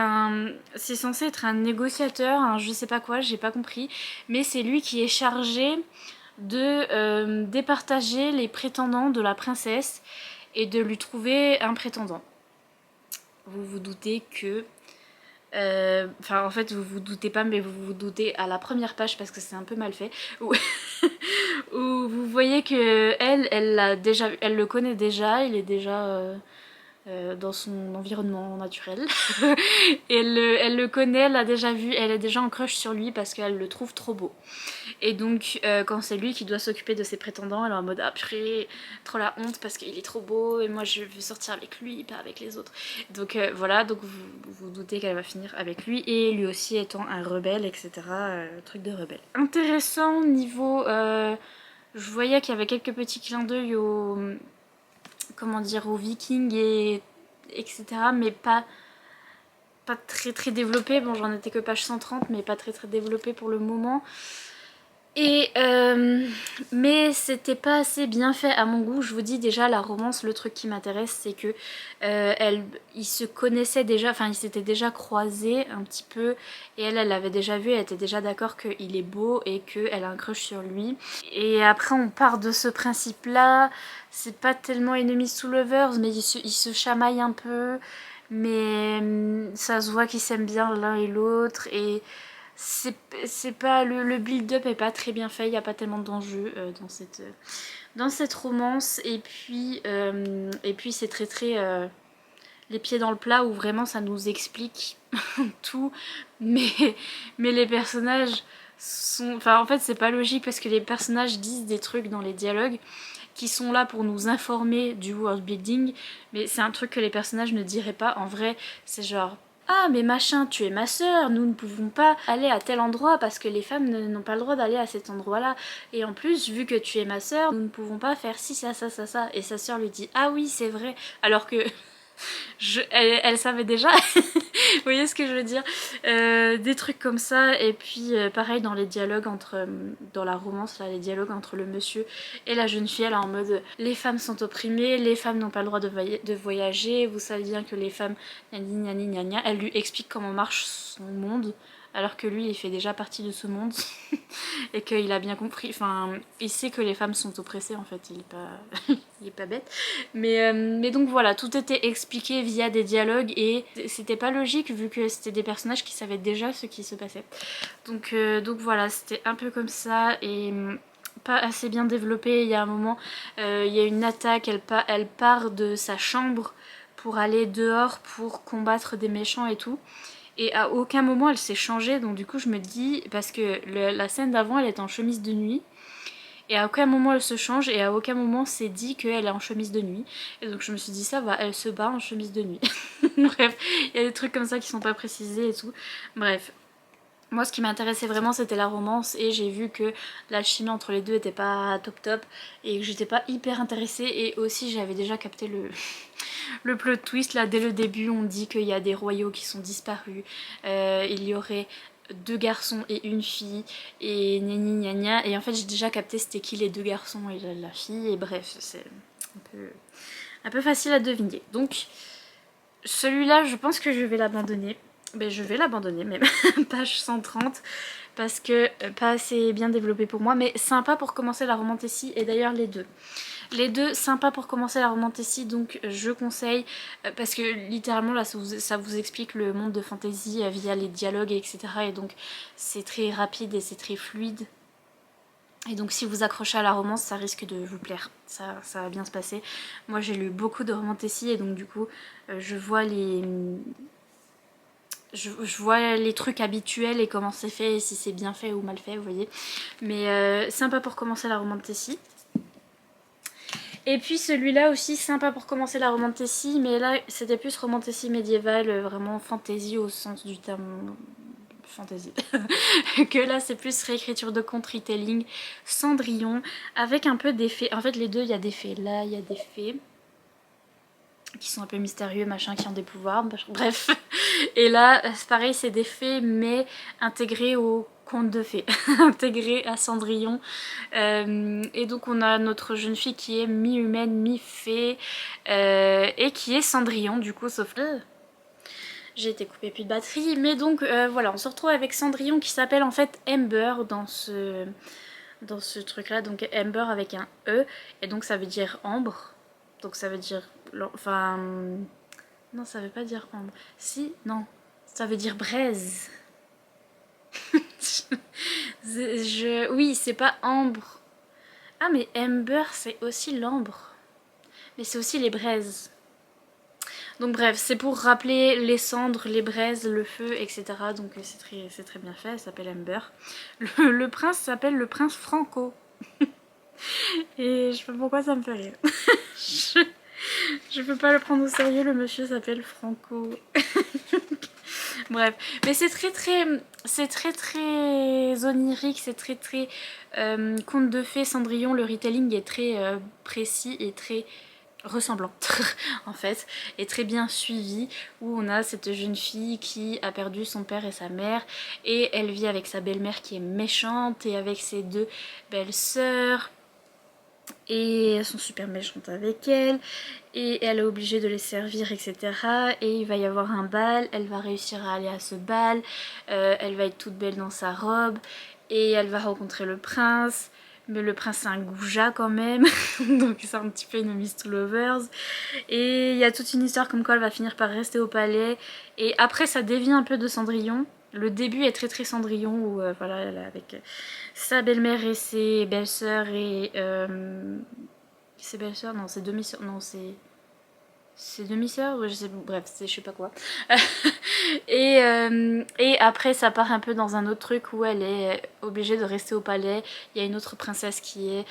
censé être un négociateur, je sais pas quoi, j'ai pas compris. Mais c'est lui qui est chargé de départager les prétendants de la princesse et de lui trouver un prétendant. Vous vous doutez que... Enfin en fait vous vous doutez pas mais vous vous doutez à la première page parce que c'est un peu mal fait où, où vous voyez que elle le connaît déjà, il est déjà dans son environnement naturel. Et elle le connaît, elle l'a déjà vu, elle est déjà en crush sur lui parce qu'elle le trouve trop beau. Et donc quand c'est lui qui doit s'occuper de ses prétendants, elle est en mode ah purée, trop la honte parce qu'il est trop beau et moi je veux sortir avec lui, pas avec les autres. Donc voilà, donc vous vous doutez qu'elle va finir avec lui et lui aussi étant un rebelle, etc. Truc de rebelle. Intéressant niveau... je voyais qu'il y avait quelques petits clins d'œil au... comment dire, aux vikings et etc. Mais pas très très développé. Bon, j'en étais que page 130, mais pas très très développé pour le moment. Et mais c'était pas assez bien fait à mon goût. Je vous dis déjà, la romance, le truc qui m'intéresse, c'est que ils se connaissaient déjà, enfin ils s'étaient déjà croisés un petit peu, et elle l'avait déjà vu, elle était déjà d'accord qu'il est beau et qu'elle a un crush sur lui. Et après on part de ce principe là, c'est pas tellement enemies to lovers, mais ils se chamaillent un peu, mais ça se voit qu'ils s'aiment bien l'un et l'autre, et c'est pas le build-up est pas très bien fait, il n'y a pas tellement d'enjeux dans cette romance, et puis c'est très très les pieds dans le plat où vraiment ça nous explique tout, mais les personnages sont... Enfin en fait c'est pas logique parce que les personnages disent des trucs dans les dialogues qui sont là pour nous informer du world building, mais c'est un truc que les personnages ne diraient pas en vrai. C'est genre ah mais machin, tu es ma sœur, nous ne pouvons pas aller à tel endroit parce que les femmes n'ont pas le droit d'aller à cet endroit là, et en plus vu que tu es ma sœur, nous ne pouvons pas faire ci ça ça ça ça, et sa sœur lui dit ah oui c'est vrai, alors que elle savait déjà. Vous voyez ce que je veux dire, des trucs comme ça. Et puis pareil dans les dialogues dans la romance là, les dialogues entre le monsieur et la jeune fille, elle est en mode les femmes sont opprimées, les femmes n'ont pas le droit de voyager, vous savez bien que les femmes gna gna gna. Elle lui explique comment marche son monde alors que lui il fait déjà partie de ce monde et qu'il a bien compris, enfin il sait que les femmes sont oppressées en fait, il est pas bête, mais donc voilà, tout était expliqué via des dialogues et c'était pas logique vu que c'était des personnages qui savaient déjà ce qui se passait, donc voilà, c'était un peu comme ça et pas assez bien développé. Il y a un moment, il y a une attaque, elle part de sa chambre pour aller dehors pour combattre des méchants et tout. et à aucun moment elle s'est changée, donc du coup je me dis, parce que la scène d'avant elle est en chemise de nuit, et à aucun moment elle se change, et à aucun moment c'est dit qu'elle est en chemise de nuit, et donc je me suis dit ça va, elle se bat en chemise de nuit. Bref, il y a des trucs comme ça qui sont pas précisés et tout, bref. Moi ce qui m'intéressait vraiment c'était la romance, et j'ai vu que l'alchimie entre les deux était pas top top et que j'étais pas hyper intéressée, et aussi j'avais déjà capté le plot twist là dès le début. On dit qu'il y a des royaux qui sont disparus, il y aurait 2 garçons et une fille et gna gna gna, et en fait j'ai déjà capté c'était qui les 2 garçons et la fille, et bref c'est un peu facile à deviner. Donc celui-là je pense que je vais l'abandonner. Ben, je vais l'abandonner même, page 130, parce que pas assez bien développé pour moi, mais sympa pour commencer la romantécie, et d'ailleurs les deux. Les deux sympas pour commencer la romantécie, donc je conseille, parce que littéralement là ça vous explique le monde de fantasy via les dialogues etc. Et donc c'est très rapide et c'est très fluide. Et donc si vous accrochez à la romance, ça risque de vous plaire, ça va bien se passer. Moi j'ai lu beaucoup de romantécie et donc du coup je vois je vois les trucs habituels et comment c'est fait et si c'est bien fait ou mal fait, vous voyez. Mais sympa pour commencer la romantécie. Et puis celui-là aussi sympa pour commencer la romantécie, mais là c'était plus romantécie médiévale, vraiment fantasy au sens du terme fantasy. Que là c'est plus réécriture de conte, retelling, Cendrillon, avec un peu d'effets. En fait les deux il y a des fées, là il y a des fées qui sont un peu mystérieux, machin, qui ont des pouvoirs, bref. Et là, c'est pareil, c'est des fées, mais intégrés au conte de fées, intégrés à Cendrillon. Et donc on a notre jeune fille qui est mi-humaine, mi-fée, et qui est Cendrillon, du coup, sauf que j'ai été coupée plus de batterie. Mais donc voilà, on se retrouve avec Cendrillon qui s'appelle en fait Ember dans ce truc-là. Donc Ember avec un E, et donc ça veut dire ambre. Donc ça veut dire... Enfin... Non, ça veut pas dire ambre. Si, non. Ça veut dire braise. Oui, c'est pas ambre. Ah, mais amber, c'est aussi l'ambre. Mais c'est aussi les braises. Donc bref, c'est pour rappeler les cendres, les braises, le feu, etc. Donc c'est très bien fait, elle s'appelle Amber. Le prince s'appelle le prince Franco. Et je sais pas pourquoi ça me fait rire. Je peux pas le prendre au sérieux, le monsieur s'appelle Franco. Bref, mais c'est très onirique, c'est très conte de fées, Cendrillon. Le retelling est très précis et très ressemblant en fait, et très bien suivi, où on a cette jeune fille qui a perdu son père et sa mère, et elle vit avec sa belle-mère qui est méchante, et avec ses 2 belles-sœurs, et elles sont super méchantes avec elle, et elle est obligée de les servir, etc. Et il va y avoir un bal, elle va réussir à aller à ce bal, elle va être toute belle dans sa robe, et elle va rencontrer le prince, mais le prince c'est un goujat quand même, donc c'est un petit peu une Miss to Lovers, et il y a toute une histoire comme quoi elle va finir par rester au palais, et après ça dévie un peu de Cendrillon. Le début est très Cendrillon, où voilà, elle est avec sa belle-mère et ses belles-sœurs, et ses belles-sœurs, non, ses demi-sœurs, non, ses demi-sœurs, je sais, bref, je sais pas quoi. Et après ça part un peu dans un autre truc où elle est obligée de rester au palais. Il y a une autre princesse qui est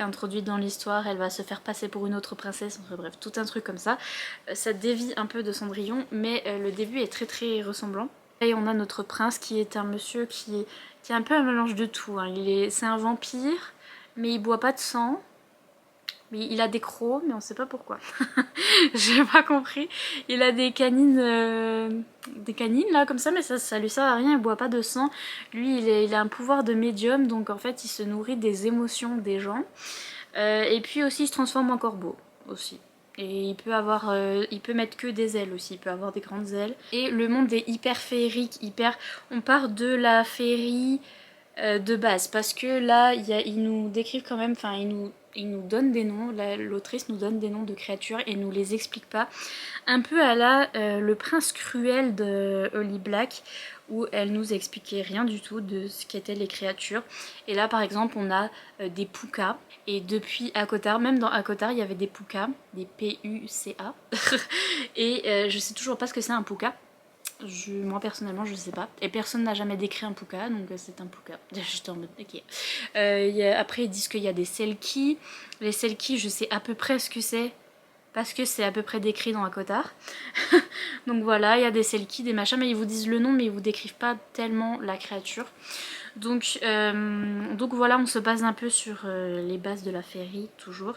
introduite dans l'histoire, elle va se faire passer pour une autre princesse, enfin, bref, tout un truc comme ça. Ça dévie un peu de Cendrillon, mais le début est très ressemblant. Et on a notre prince qui est un monsieur qui est un peu un mélange de tout, hein. C'est un vampire, mais il boit pas de sang. Mais il a des crocs, mais on sait pas pourquoi. J'ai pas compris. Il a des canines là comme ça, mais ça lui sert à rien, il boit pas de sang. Lui il a un pouvoir de médium, donc en fait il se nourrit des émotions des gens. Et puis aussi il se transforme en corbeau aussi. Et il peut mettre que des ailes aussi, il peut avoir des grandes ailes. Et le monde est hyper féerique, on part de la féerie de base, parce que là ils nous décrivent quand même, enfin ils nous donnent des noms, l'autrice nous donne des noms de créatures et nous les explique pas. Un peu à la Le Prince Cruel de Holly Black, où elle nous expliquait rien du tout de ce qu'étaient les créatures. Et là par exemple on a des pukas, et depuis Akotar, même dans Akotar il y avait des pukas, des Puca, et je sais toujours pas ce que c'est un puka. Moi personnellement je sais pas. Et personne n'a jamais décrit un puka, donc c'est un puka. J'étais en mode ok. Après ils disent qu'il y a des selkies. Les selkies je sais à peu près ce que c'est. Parce que c'est à peu près décrit dans Akotar. Donc voilà, il y a des selkies, des machins, mais ils vous disent le nom, mais ils vous décrivent pas tellement la créature. Donc voilà, on se base un peu sur les bases de la féerie, toujours.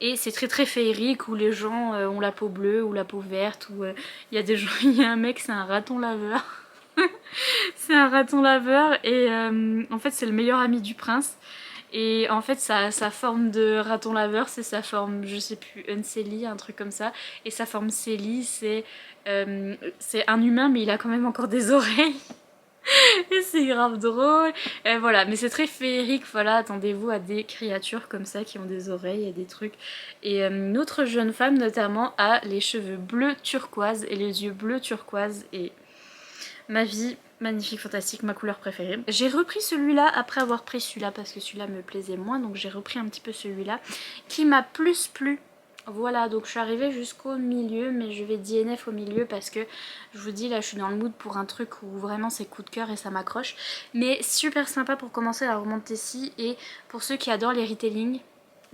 Et c'est très très féerique, où les gens ont la peau bleue ou la peau verte, où il y a des gens, il y a un mec, c'est un raton laveur. C'est un raton laveur, et en fait c'est le meilleur ami du prince. Et en fait sa forme de raton laveur c'est sa forme, je sais plus, Unseli, un truc comme ça. Et sa forme Célie c'est un humain mais il a quand même encore des oreilles. Et c'est grave drôle. Et voilà, mais c'est très féerique, voilà, attendez-vous à des créatures comme ça qui ont des oreilles et des trucs. Et notre jeune femme notamment a les cheveux bleus turquoise et les yeux bleus turquoise, et ma vie, magnifique, fantastique, ma couleur préférée. J'ai repris celui-là après avoir pris celui-là parce que celui-là me plaisait moins, donc j'ai repris un petit peu celui-là qui m'a plus plu. Voilà, donc je suis arrivée jusqu'au milieu, mais je vais DNF au milieu parce que je vous dis là je suis dans le mood pour un truc où vraiment c'est coup de cœur et ça m'accroche. Mais super sympa pour commencer la romance Tessie, et pour ceux qui adorent les retellings,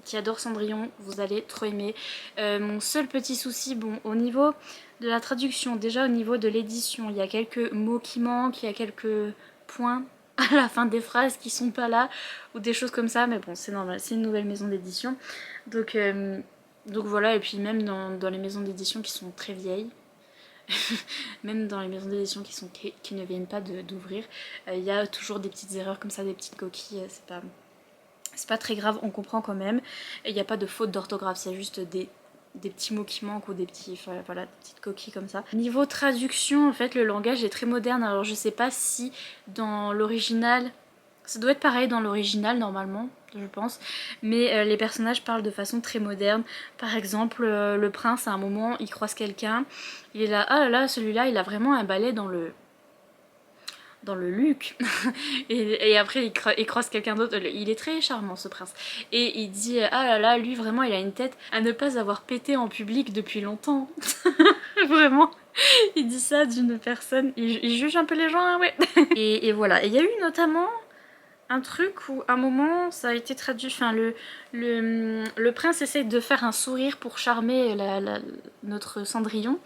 qui adorent Cendrillon, vous allez trop aimer. Mon seul petit souci, bon, au niveau de la traduction, déjà au niveau de l'édition, il y a quelques mots qui manquent, il y a quelques points à la fin des phrases qui sont pas là, ou des choses comme ça, mais bon, c'est normal, c'est une nouvelle maison d'édition. Donc voilà, et puis même dans les maisons d'édition qui sont très vieilles, même dans les maisons d'édition qui ne viennent pas d'ouvrir, il y a toujours des petites erreurs comme ça, des petites coquilles, c'est pas très grave, on comprend quand même. Et il n'y a pas de faute d'orthographe, c'est juste des petits mots qui manquent ou des petits, enfin, voilà, des petites coquilles comme ça. Niveau traduction, en fait, le langage est très moderne. Alors je sais pas si dans l'original, ça doit être pareil dans l'original normalement, je pense. Mais les personnages parlent de façon très moderne. Par exemple, le prince, à un moment, il croise quelqu'un. Il est là, ah là là, celui-là, il a vraiment un balai dans le Luc. Et après il croise quelqu'un d'autre, il est très charmant ce prince, et il dit ah là là, lui vraiment il a une tête à ne pas avoir pété en public depuis longtemps. Vraiment, il dit ça d'une personne, il juge un peu les gens, hein, ouais. Et voilà, et il y a eu notamment un truc où à un moment ça a été traduit, enfin le prince essaye de faire un sourire pour charmer notre Cendrillon,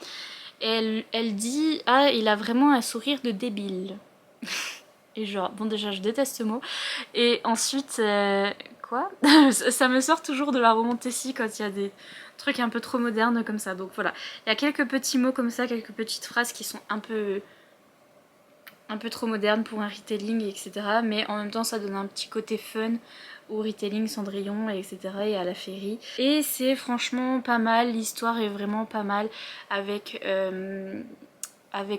et elle dit ah il a vraiment un sourire de débile. Et genre, bon déjà je déteste ce mot. Et ensuite, quoi ça me sort toujours de la romantécie quand il y a des trucs un peu trop modernes comme ça. Donc voilà, il y a quelques petits mots comme ça, quelques petites phrases qui sont un peu trop modernes pour un retelling, etc. Mais en même temps ça donne un petit côté fun au retelling Cendrillon, etc. et à la féerie. Et c'est franchement pas mal, l'histoire est vraiment pas mal avec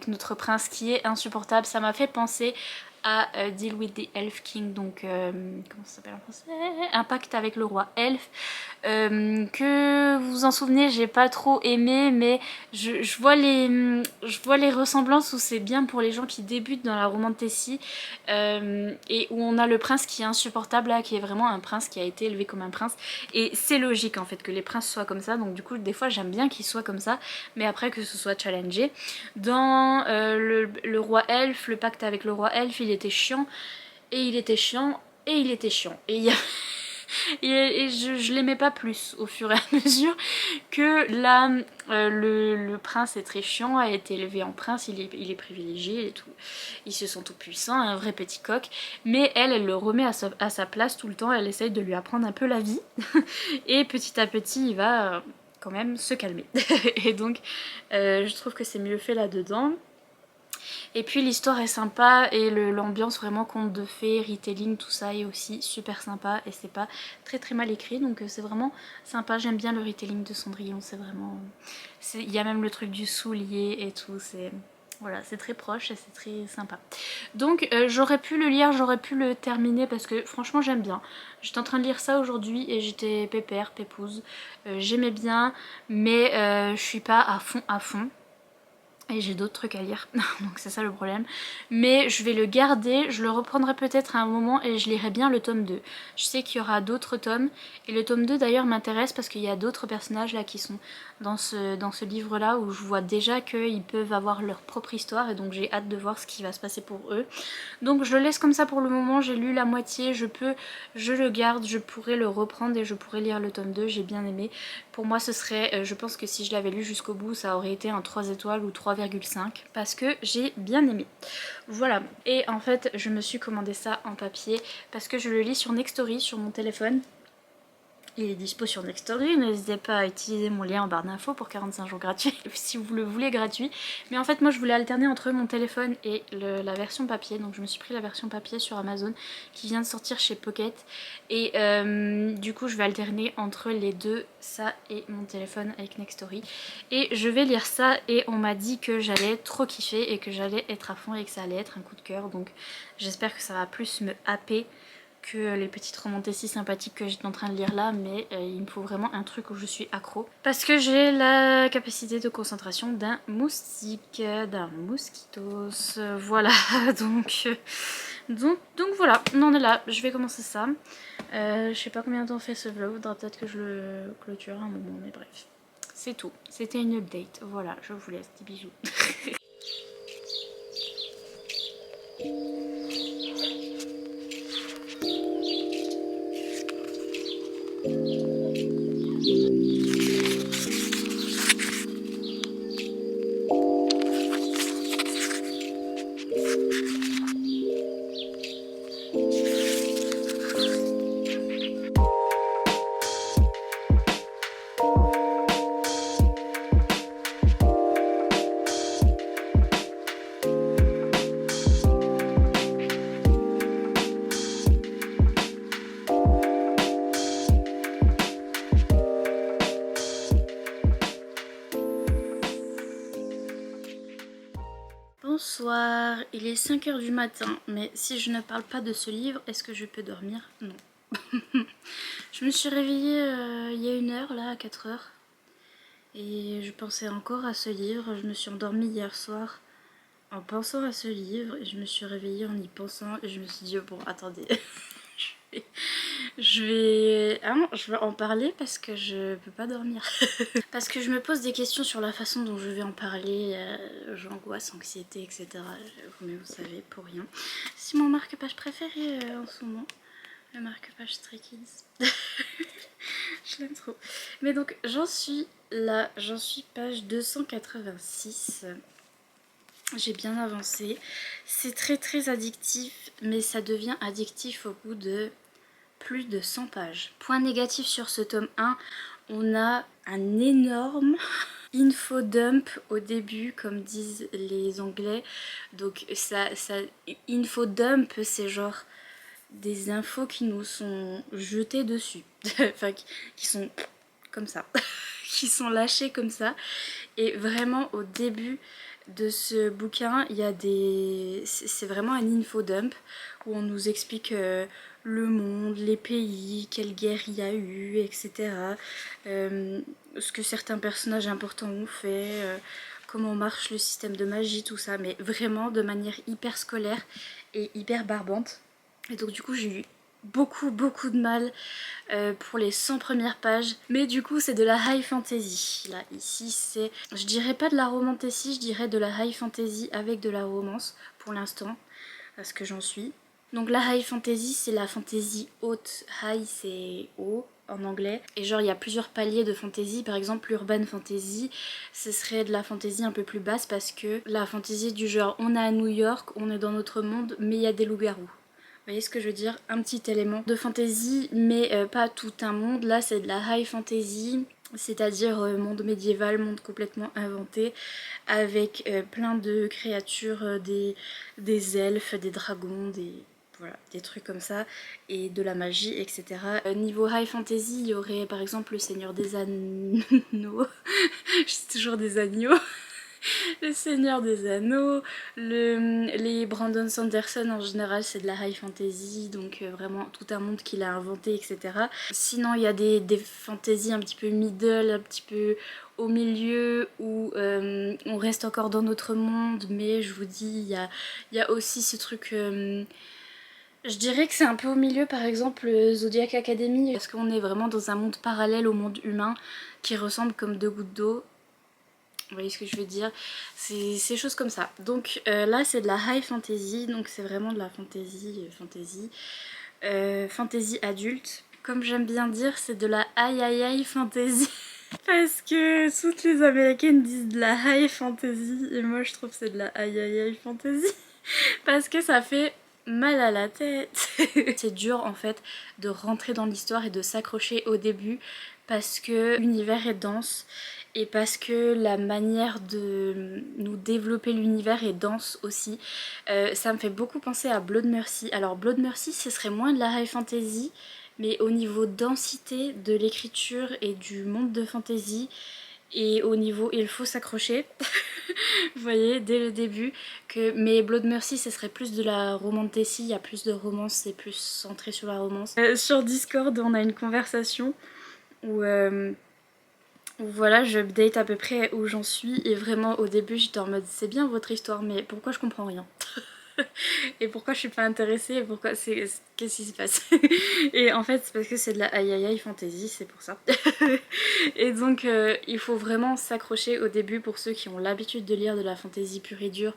notre prince qui est insupportable. Ça m'a fait penser à Deal with the Elf King, donc comment ça s'appelle en français, Un pacte avec le roi elfe, que vous vous en souvenez, j'ai pas trop aimé, mais je vois les ressemblances, où c'est bien pour les gens qui débutent dans la romantécie, et où on a le prince qui est insupportable là, qui est vraiment un prince qui a été élevé comme un prince, et c'est logique en fait que les princes soient comme ça, donc du coup des fois j'aime bien qu'ils soient comme ça, mais après que ce soit challengé. Dans le roi elfe, le pacte avec le roi elfe, il était chiant, et il était chiant, et il était chiant. Et, je l'aimais pas plus au fur et à mesure que là, le prince est très chiant, a été élevé en prince, il est privilégié et tout. Il se sent tout puissant, un vrai petit coq. Mais elle le remet à sa place tout le temps, elle essaye de lui apprendre un peu la vie. Et petit à petit, il va quand même se calmer. Et donc, je trouve que c'est mieux fait là-dedans. Et puis l'histoire est sympa, et l'ambiance vraiment conte de fées, retelling, tout ça est aussi super sympa, et c'est pas très très mal écrit, donc c'est vraiment sympa. J'aime bien le retelling de Cendrillon, c'est vraiment... Il y a même le truc du soulier et tout, c'est... Voilà, c'est très proche et c'est très sympa. Donc j'aurais pu le lire, j'aurais pu le terminer parce que franchement j'aime bien. J'étais en train de lire ça aujourd'hui et j'étais pépère, pépouse. J'aimais bien, mais je suis pas à fond à fond. Et j'ai d'autres trucs à lire, donc c'est ça le problème. Mais je vais le garder, je le reprendrai peut-être à un moment et je lirai bien le tome 2. Je sais qu'il y aura d'autres tomes. Et le tome 2 d'ailleurs m'intéresse parce qu'il y a d'autres personnages là qui sont dans ce livre là où je vois déjà qu'ils peuvent avoir leur propre histoire. Et donc j'ai hâte de voir ce qui va se passer pour eux. Donc je le laisse comme ça pour le moment, j'ai lu la moitié, je le garde, je pourrais le reprendre et je pourrais lire le tome 2, j'ai bien aimé. Pour moi ce serait, je pense que si je l'avais lu jusqu'au bout ça aurait été un 3 étoiles ou 3,5 parce que j'ai bien aimé. Voilà, et en fait je me suis commandé ça en papier parce que je le lis sur Nextory sur mon téléphone. Il est dispo sur Nextory, n'hésitez pas à utiliser mon lien en barre d'infos pour 45 jours gratuits si vous le voulez gratuit. Mais en fait moi je voulais alterner entre mon téléphone et la version papier, donc je me suis pris la version papier sur Amazon qui vient de sortir chez Pocket. Et du coup je vais alterner entre les deux, ça et mon téléphone avec Nextory. Et je vais lire ça et on m'a dit que j'allais trop kiffer et que j'allais être à fond et que ça allait être un coup de cœur. Donc j'espère que ça va plus me happer que les petites romances si sympathiques que j'étais en train de lire là, mais il me faut vraiment un truc où je suis accro. Parce que j'ai la capacité de concentration d'un moustique, d'un mosquitos, voilà, donc voilà, on en est là, je vais commencer ça. Je sais pas combien de temps fait ce vlog, faudra peut-être que je le clôture à un moment, mais bref. C'est tout, c'était une update, voilà, je vous laisse, des bisous. Bonsoir, il est 5 heures du matin, mais si je ne parle pas de ce livre, est-ce que je peux dormir? Non. Je me suis réveillée il y a 1 heure, là, à 4 heures. Et je pensais encore à ce livre. Je me suis endormie hier soir en pensant à ce livre. Et je me suis réveillée en y pensant. Et je me suis dit, oh, bon, attendez. Je vais en parler parce que je peux pas dormir. Parce que je me pose des questions sur la façon dont je vais en parler. J'angoisse, anxiété, etc. Mais vous savez, pour rien. C'est mon marque-page préféré en ce moment. Le marque-page Stray Kids. Je l'aime trop. Mais donc j'en suis là, j'en suis page 286. J'ai bien avancé. C'est très très addictif, mais ça devient addictif au bout de plus de 100 pages. Point négatif sur ce tome 1, on a un énorme infodump au début, comme disent les Anglais. Donc infodump, c'est genre des infos qui nous sont jetées dessus. Enfin, qui sont comme ça. Qui sont lâchées comme ça. Et vraiment, au début de ce bouquin, il y a des... C'est vraiment un infodump où on nous explique le monde, les pays, quelle guerre il y a eu, etc. Ce que certains personnages importants ont fait, comment marche le système de magie, tout ça. Mais vraiment de manière hyper scolaire et hyper barbante. Et donc du coup j'ai eu beaucoup de mal pour les 100 premières pages, mais du coup c'est de la high fantasy. Là ici c'est, je dirais pas de la romantasy, je dirais de la high fantasy avec de la romance pour l'instant, parce que j'en suis. Donc la high fantasy c'est la fantasy haute, high c'est haut en anglais, et genre il y a plusieurs paliers de fantasy. Par exemple l'urban fantasy ce serait de la fantasy un peu plus basse, parce que la fantasy du genre on est à New York, on est dans notre monde mais il y a des loups-garous. Vous voyez ce que je veux dire? Un petit élément de fantasy, mais pas tout un monde. Là c'est de la high fantasy, c'est-à-dire monde médiéval, monde complètement inventé, avec plein de créatures, des elfes, des dragons, voilà, des trucs comme ça, et de la magie, etc. Niveau high fantasy, il y aurait par exemple le Seigneur des Anneaux. Je dis toujours des agneaux. Le Seigneur des Anneaux, les Brandon Sanderson en général c'est de la high fantasy, donc vraiment tout un monde qu'il a inventé, etc. Sinon il y a des fantaisies un petit peu middle, un petit peu au milieu où on reste encore dans notre monde, mais je vous dis, il y a aussi ce truc... je dirais que c'est un peu au milieu, par exemple Zodiac Academy, parce qu'on est vraiment dans un monde parallèle au monde humain qui ressemble comme deux gouttes d'eau. Vous voyez ce que je veux dire? C'est ces choses comme ça. Donc là c'est de la high fantasy, donc c'est vraiment de la fantasy adulte. Comme j'aime bien dire, c'est de la high fantasy. Parce que toutes les américaines disent de la high fantasy et moi je trouve que c'est de la high fantasy. Parce que ça fait mal à la tête. C'est dur en fait de rentrer dans l'histoire et de s'accrocher au début parce que l'univers est dense et parce que la manière de nous développer l'univers est dense aussi. Ça me fait beaucoup penser à Blood Mercy. Alors Blood Mercy ce serait moins de la high fantasy, mais au niveau densité de l'écriture et du monde de fantasy et au niveau il faut s'accrocher. Vous voyez dès le début que... Mais Blood Mercy ce serait plus de la romantasy, il y a plus de romance, c'est plus centré sur la romance. Sur Discord on a une conversation où voilà, je update à peu près où j'en suis et vraiment au début j'étais en mode c'est bien votre histoire mais pourquoi je comprends rien. Et pourquoi je suis pas intéressée et pourquoi c'est... Qu'est-ce qui se passe? Et en fait c'est parce que c'est de la high fantasy, c'est pour ça. Et donc il faut vraiment s'accrocher au début pour ceux qui ont l'habitude de lire de la fantasy pure et dure.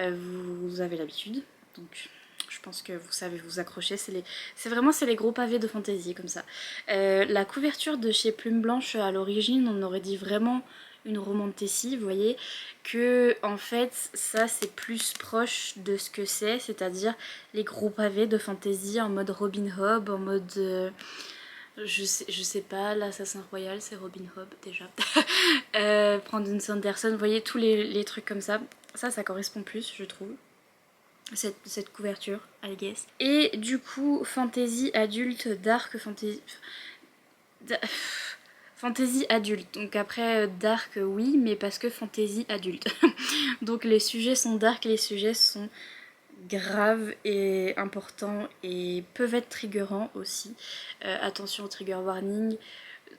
Vous avez l'habitude, donc je pense que vous savez vous accrocher. C'est les gros pavés de fantasy comme ça. La couverture de chez Plume Blanche à l'origine, on aurait dit vraiment une romantasy, vous voyez, que en fait ça c'est plus proche de ce que c'est-à-dire les gros pavés de fantasy en mode Robin Hood, en mode je sais pas, l'assassin royal c'est Robin Hood déjà. Brandon Sanderson, vous voyez tous les trucs comme ça, ça correspond plus je trouve. Cette couverture, I guess. Et du coup, fantasy adulte, dark fantasy... Fantasy adulte, donc après dark oui, mais parce que fantasy adulte. Donc les sujets sont dark, les sujets sont graves et importants et peuvent être triggerants aussi. Attention au trigger warning.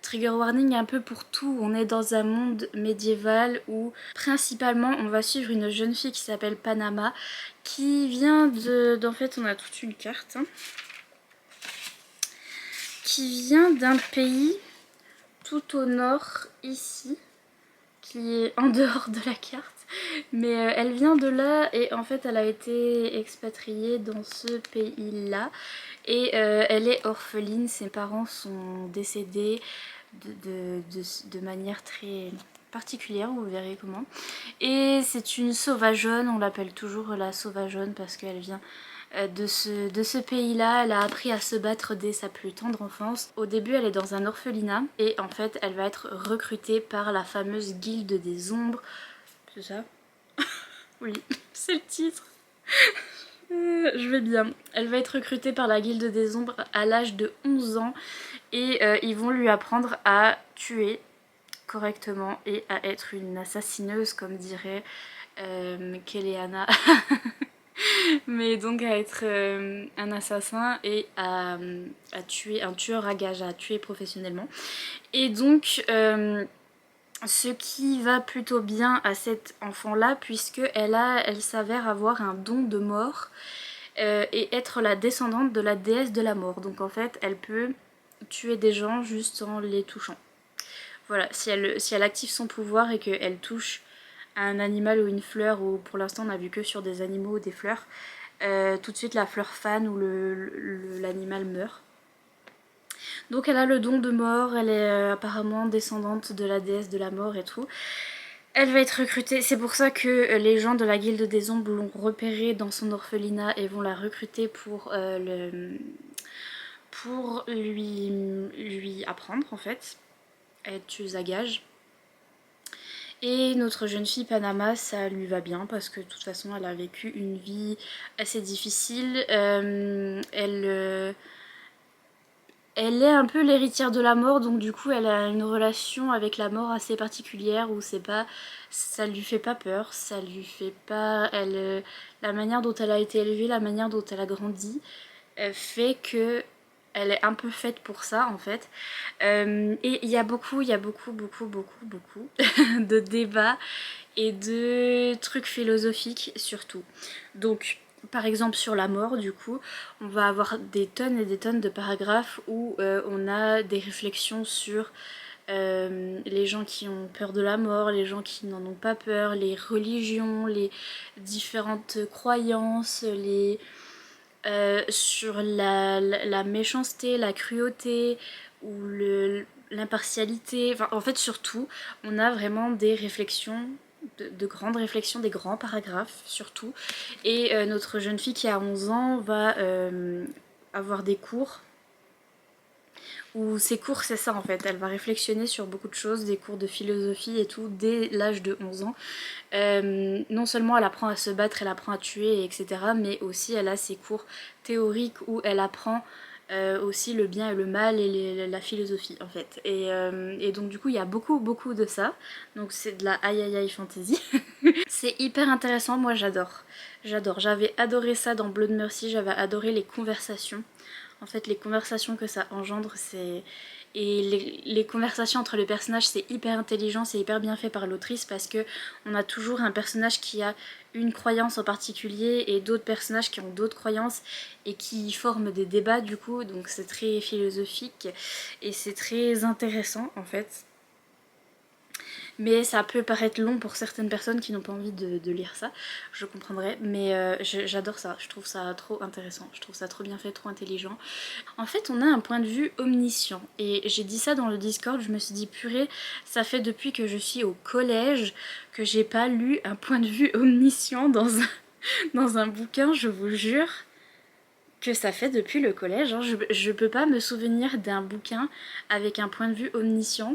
Trigger warning un peu pour tout, on est dans un monde médiéval où principalement on va suivre une jeune fille qui s'appelle Panama qui vient en fait on a toute une carte hein, qui vient d'un pays tout au nord ici qui est en dehors de la carte mais elle vient de là et en fait elle a été expatriée dans ce pays là et elle est orpheline, ses parents sont décédés de manière très particulière, vous verrez comment. Et c'est une sauvageonne, on l'appelle toujours la sauvageonne parce qu'elle vient de ce pays-là. Elle a appris à se battre dès sa plus tendre enfance. Au début, elle est dans un orphelinat et en fait, elle va être recrutée par la fameuse guilde des ombres. C'est ça? Oui, c'est le titre. Je vais bien. Elle va être recrutée par la guilde des ombres à l'âge de 11 ans et ils vont lui apprendre à tuer correctement et à être une assassineuse comme dirait Keleana. Mais donc à être un assassin et à tuer, un tueur à gages, à tuer professionnellement. Et donc ce qui va plutôt bien à cette enfant-là puisque elle s'avère avoir un don de mort et être la descendante de la déesse de la mort. Donc en fait elle peut tuer des gens juste en les touchant. Voilà, si elle active son pouvoir et qu'elle touche à un animal ou une fleur, ou pour l'instant on a vu que sur des animaux ou des fleurs, tout de suite la fleur fane ou l'animal meurt. Donc elle a le don de mort, elle est apparemment descendante de la déesse de la mort et tout. Elle va être recrutée, c'est pour ça que les gens de la guilde des ombres l'ont repérée dans son orphelinat et vont la recruter pour lui apprendre en fait, à être tueuse à gages. Et notre jeune fille Panama, ça lui va bien parce que de toute façon elle a vécu une vie assez difficile. Elle est un peu l'héritière de la mort, donc du coup elle a une relation avec la mort assez particulière où ça lui fait pas peur, ça lui fait pas... la manière dont elle a été élevée, la manière dont elle a grandi fait que elle est un peu faite pour ça en fait. Et il y a beaucoup de débats et de trucs philosophiques surtout. Donc par exemple sur la mort du coup, on va avoir des tonnes et des tonnes de paragraphes où on a des réflexions sur les gens qui ont peur de la mort, les gens qui n'en ont pas peur, les religions, les différentes croyances, sur la méchanceté, la cruauté ou l'impartialité. Enfin, en fait, surtout, on a vraiment des réflexions, de grandes réflexions, des grands paragraphes surtout. Et notre jeune fille qui a 11 ans va avoir des cours où ses cours c'est ça en fait, elle va réflexionner sur beaucoup de choses, des cours de philosophie et tout dès l'âge de 11 ans. Non seulement elle apprend à se battre, elle apprend à tuer, etc. Mais aussi elle a ses cours théoriques où elle apprend aussi le bien et le mal et la philosophie en fait. Et donc du coup il y a beaucoup de ça. Donc c'est de la aïe fantasy. C'est hyper intéressant, moi j'adore. J'adore. J'avais adoré ça dans Blood Mercy, j'avais adoré les conversations. En fait, les conversations que ça engendre, c'est... Et les conversations entre les personnages, c'est hyper intelligent, c'est hyper bien fait par l'autrice parce que on a toujours un personnage qui a une croyance en particulier et d'autres personnages qui ont d'autres croyances et qui forment des débats du coup, donc c'est très philosophique et c'est très intéressant en fait. Mais ça peut paraître long pour certaines personnes qui n'ont pas envie de lire ça, je comprendrais, mais j'adore ça, je trouve ça trop intéressant, je trouve ça trop bien fait, trop intelligent. En fait, on a un point de vue omniscient, et j'ai dit ça dans le Discord, je me suis dit purée, ça fait depuis que je suis au collège que j'ai pas lu un point de vue omniscient dans un bouquin, je vous jure que ça fait depuis le collège, hein. Je peux pas me souvenir d'un bouquin avec un point de vue omniscient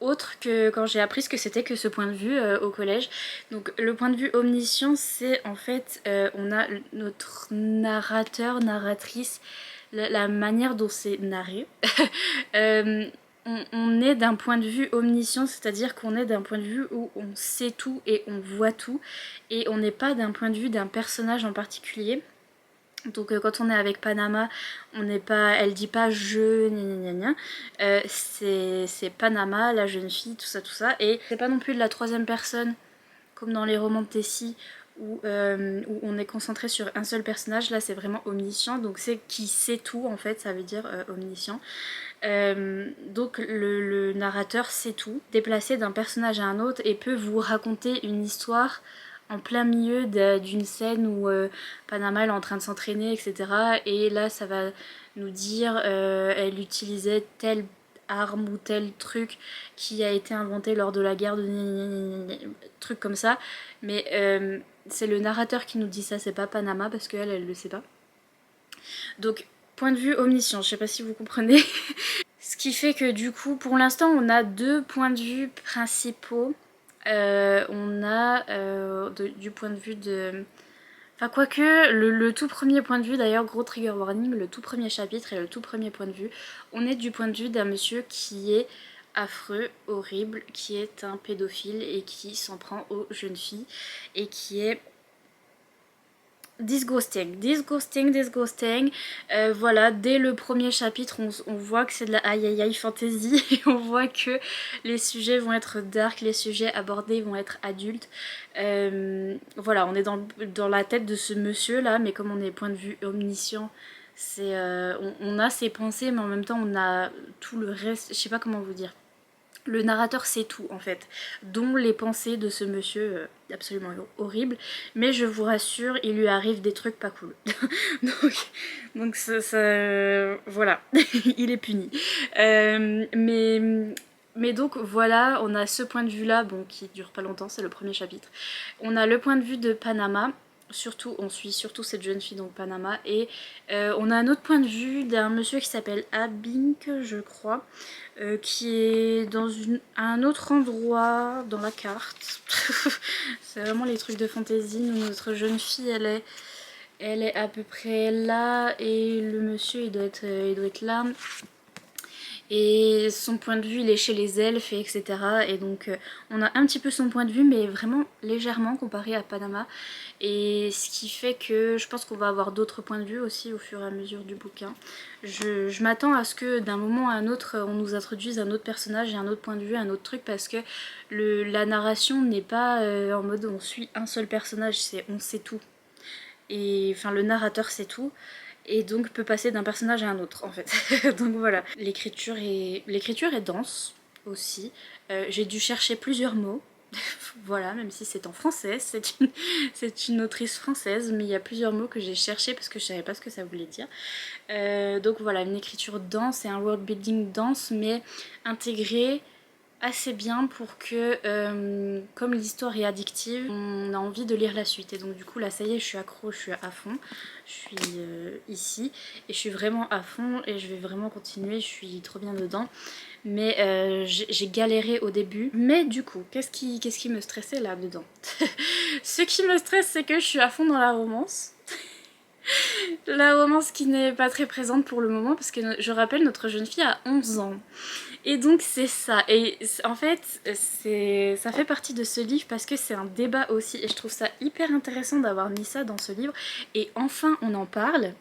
autre que quand j'ai appris ce que c'était que ce point de vue au collège. Donc le point de vue omniscient, c'est en fait on a notre narrateur, narratrice, la manière dont c'est narré. Euh, on est d'un point de vue omniscient, c'est-à-dire qu'on est d'un point de vue où on sait tout et on voit tout, et on n'est pas d'un point de vue d'un personnage en particulier. Donc quand on est avec Panama, on n'est pas, elle dit pas je, gna gna gna. C'est Panama, la jeune fille, tout ça. Et c'est pas non plus de la troisième personne, comme dans les romans de Tessie, où on est concentré sur un seul personnage. Là c'est vraiment omniscient, donc c'est qui sait tout en fait, ça veut dire omniscient. Donc le narrateur sait tout, déplacé d'un personnage à un autre et peut vous raconter une histoire en plein milieu d'une scène où Panama elle est en train de s'entraîner, etc. Et là ça va nous dire elle utilisait telle arme ou tel truc qui a été inventé lors de la guerre de truc comme ça. Mais c'est le narrateur qui nous dit ça, c'est pas Panama parce qu'elle le sait pas. Donc point de vue omniscient, je sais pas si vous comprenez. Ce qui fait que du coup, pour l'instant, on a deux points de vue principaux. On a du point de vue de... Enfin, quoique, le tout premier point de vue, d'ailleurs, gros trigger warning, le tout premier chapitre et le tout premier point de vue, on est du point de vue d'un monsieur qui est affreux, horrible, qui est un pédophile et qui s'en prend aux jeunes filles et qui est disgusting. Voilà, dès le premier chapitre, on voit que c'est de la aïe fantasy et on voit que les sujets vont être dark, les sujets abordés vont être adultes. Voilà, on est dans la tête de ce monsieur là, mais comme on est point de vue omniscient, c'est on a ses pensées, mais en même temps on a tout le reste. Je sais pas comment vous dire. Le narrateur sait tout en fait, dont les pensées de ce monsieur absolument horrible, mais je vous rassure, il lui arrive des trucs pas cool. donc voilà, il est puni. Mais donc voilà, on a ce point de vue là, bon, qui dure pas longtemps, c'est le premier chapitre. On a le point de vue de Panama. Surtout, on suit surtout cette jeune fille, donc Panama, et on a un autre point de vue d'un monsieur qui s'appelle Abink, je crois, qui est dans un autre endroit dans la carte. C'est vraiment les trucs de fantasy. Notre jeune fille, elle est à peu près là, et le monsieur il doit être là. et son point de vue il est chez les elfes, et etc. Et donc on a un petit peu son point de vue, mais vraiment légèrement comparé à Panama. Et ce qui fait que je pense qu'on va avoir d'autres points de vue aussi au fur et à mesure du bouquin. Je m'attends à ce que d'un moment à un autre on nous introduise un autre personnage et un autre point de vue, un autre truc, parce que la narration n'est pas en mode on suit un seul personnage, c'est on sait tout. Et enfin le narrateur sait tout et donc peut passer d'un personnage à un autre en fait. Donc voilà, l'écriture est dense aussi. J'ai dû chercher plusieurs mots. Voilà, même si c'est en français, c'est une autrice française, mais il y a plusieurs mots que j'ai cherchés parce que je savais pas ce que ça voulait dire. Donc voilà, une écriture dense et un world building dense, mais intégré assez bien pour que, comme l'histoire est addictive, on a envie de lire la suite. Et donc du coup là ça y est, je suis accro, je suis à fond, je suis ici et je suis vraiment à fond et je vais vraiment continuer, je suis trop bien dedans. Mais j'ai galéré au début. Mais du coup, qu'est-ce qui me stressait là dedans? Ce qui me stresse, c'est que je suis à fond dans la romance. La romance qui n'est pas très présente pour le moment parce que je rappelle, notre jeune fille a 11 ans. Et donc c'est ça, et en fait ça fait partie de ce livre parce que c'est un débat aussi et je trouve ça hyper intéressant d'avoir mis ça dans ce livre et enfin on en parle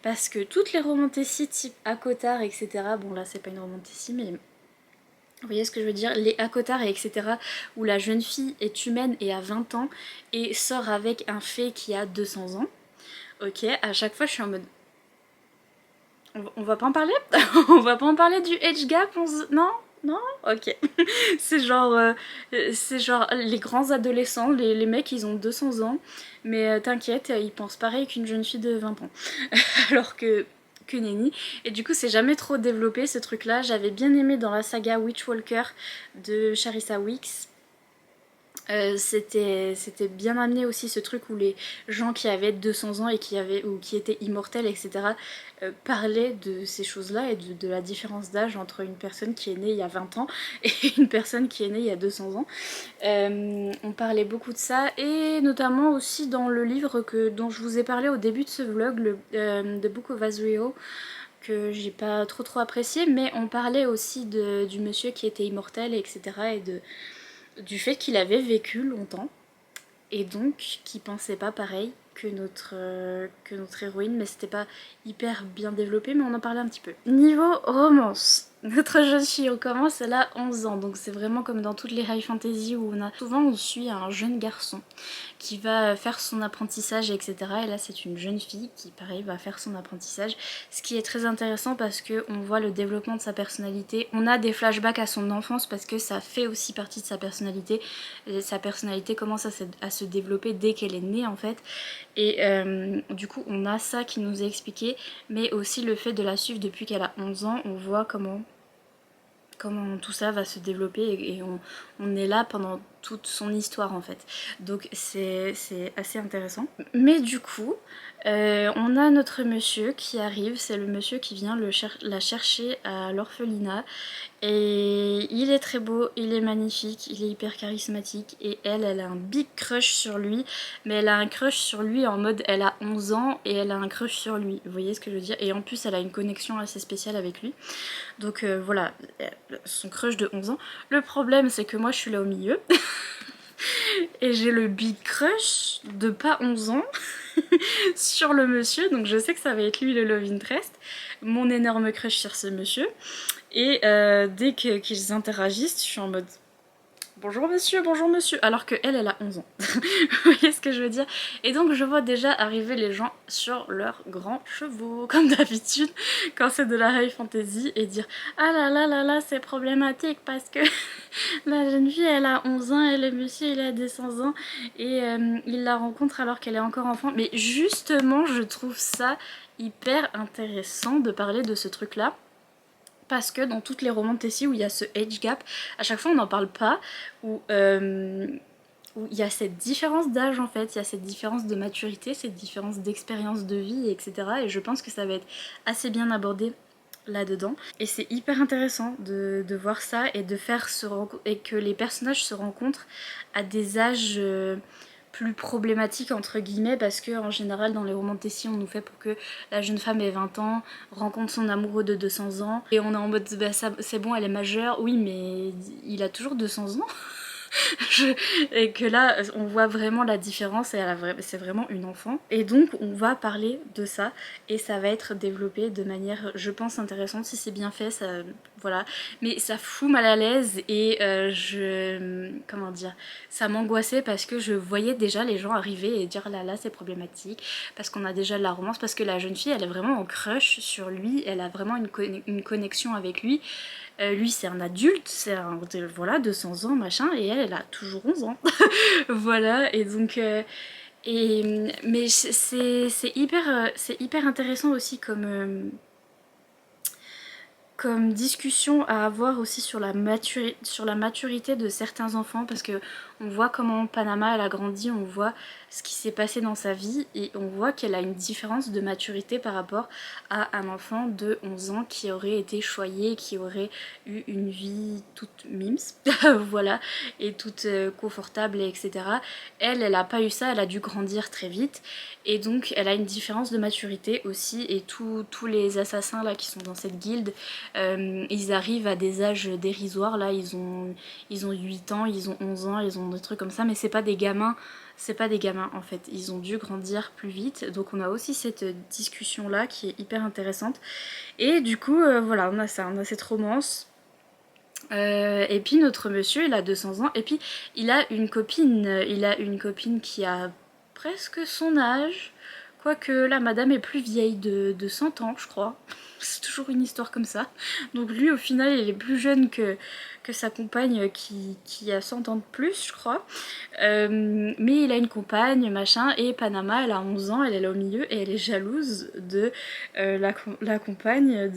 parce que toutes les romantécies type ACOTAR etc, bon là c'est pas une romantécie mais vous voyez ce que je veux dire, les ACOTAR et etc où la jeune fille est humaine et a 20 ans et sort avec un fée qui a 200 ans, ok, à chaque fois je suis en mode on va pas en parler. On va pas en parler du age gap. Non, non, ok. C'est genre les grands adolescents, les mecs ils ont 200 ans, mais t'inquiète, ils pensent pareil qu'une jeune fille de 20 ans. Alors que nenni. Et du coup c'est jamais trop développé ce truc là. J'avais bien aimé dans la saga Witchwalker de Charissa Weeks. C'était bien amené aussi ce truc où les gens qui avaient 200 ans et qui étaient immortels etc parlaient de ces choses là et de la différence d'âge entre une personne qui est née il y a 20 ans et une personne qui est née il y a 200 ans. On parlait beaucoup de ça et notamment aussi dans le livre dont je vous ai parlé au début de ce vlog, The Book of Azriel, que j'ai pas trop apprécié, mais on parlait aussi du monsieur qui était immortel etc et du fait qu'il avait vécu longtemps et donc qu'il pensait pas pareil que notre héroïne, mais c'était pas hyper bien développé, mais on en parlait un petit peu. Niveau romance, notre jeune fille, on commence, elle a 11 ans, donc c'est vraiment comme dans toutes les high fantasy où souvent on suit un jeune garçon qui va faire son apprentissage, etc. Et là c'est une jeune fille qui pareil va faire son apprentissage, ce qui est très intéressant parce qu'on voit le développement de sa personnalité, on a des flashbacks à son enfance parce que ça fait aussi partie de sa personnalité, et sa personnalité commence à se développer dès qu'elle est née en fait, et du coup on a ça qui nous est expliqué, mais aussi le fait de la suivre depuis qu'elle a 11 ans, on voit comment tout ça va se développer et on est là pendant toute son histoire en fait. Donc c'est assez intéressant. Mais du coup, on a notre monsieur qui arrive, c'est le monsieur qui vient la chercher à l'orphelinat. Et il est très beau, il est magnifique, il est hyper charismatique et elle a un big crush sur lui, mais elle a un crush sur lui en mode elle a 11 ans et elle a un crush sur lui, vous voyez ce que je veux dire, et en plus elle a une connexion assez spéciale avec lui, donc voilà, son crush de 11 ans. Le problème c'est que moi je suis là au milieu et j'ai le big crush de pas 11 ans sur le monsieur, donc je sais que ça va être lui le love interest, mon énorme crush sur ce monsieur. Et dès qu'ils interagissent, je suis en mode bonjour monsieur, alors que elle a 11 ans. Vous voyez ce que je veux dire? Et donc je vois déjà arriver les gens sur leurs grands chevaux, comme d'habitude, quand c'est de la high fantasy, et dire ah là, c'est problématique parce que la jeune fille elle a 11 ans et le monsieur il a 200 ans et il la rencontre alors qu'elle est encore enfant. Mais justement, je trouve ça hyper intéressant de parler de ce truc là. Parce que dans toutes les romantécies où il y a ce age gap, à chaque fois on n'en parle pas, où il y a cette différence d'âge en fait, il y a cette différence de maturité, cette différence d'expérience de vie, etc. Et je pense que ça va être assez bien abordé là-dedans. Et c'est hyper intéressant de voir ça et de faire et que les personnages se rencontrent à des âges plus problématique entre guillemets, parce que en général dans les romans de Tessie on nous fait pour que la jeune femme ait 20 ans, rencontre son amoureux de 200 ans et on est en mode bah, c'est bon, elle est majeure, oui mais il a toujours 200 ans. Et que là on voit vraiment la différence et c'est vraiment une enfant, et donc on va parler de ça et ça va être développé de manière je pense intéressante si c'est bien fait, ça, voilà, mais ça fout mal à l'aise et comment dire, ça m'angoissait parce que je voyais déjà les gens arriver et dire là c'est problématique parce qu'on a déjà de la romance, parce que la jeune fille elle est vraiment en crush sur lui, elle a vraiment une connexion avec lui. Lui c'est un adulte, c'est un, voilà, 200 ans machin, et elle a toujours 11 ans. Voilà, et donc mais c'est hyper intéressant aussi comme discussion à avoir aussi sur la maturité de certains enfants, parce que on voit comment Panama elle a grandi, on voit ce qui s'est passé dans sa vie et on voit qu'elle a une différence de maturité par rapport à un enfant de 11 ans qui aurait été choyé, qui aurait eu une vie toute mimes, voilà, et toute confortable, etc. Elle a pas eu ça, elle a dû grandir très vite et donc elle a une différence de maturité aussi, et tous les assassins là qui sont dans cette guilde, ils arrivent à des âges dérisoires, là ils ont 8 ans, ils ont 11 ans, ils ont des trucs comme ça, mais c'est pas des gamins, en fait, ils ont dû grandir plus vite, donc on a aussi cette discussion là qui est hyper intéressante, et du coup voilà, on a ça, on a cette romance. Et puis notre monsieur il a 200 ans et puis il a une copine qui a presque son âge, quoique la madame est plus vieille de 100 ans je crois. C'est toujours une histoire comme ça. Donc lui au final il est plus jeune que sa compagne qui a 100 ans de plus je crois. Mais il a une compagne machin, et Panama elle a 11 ans, elle est là au milieu et elle est jalouse de la compagne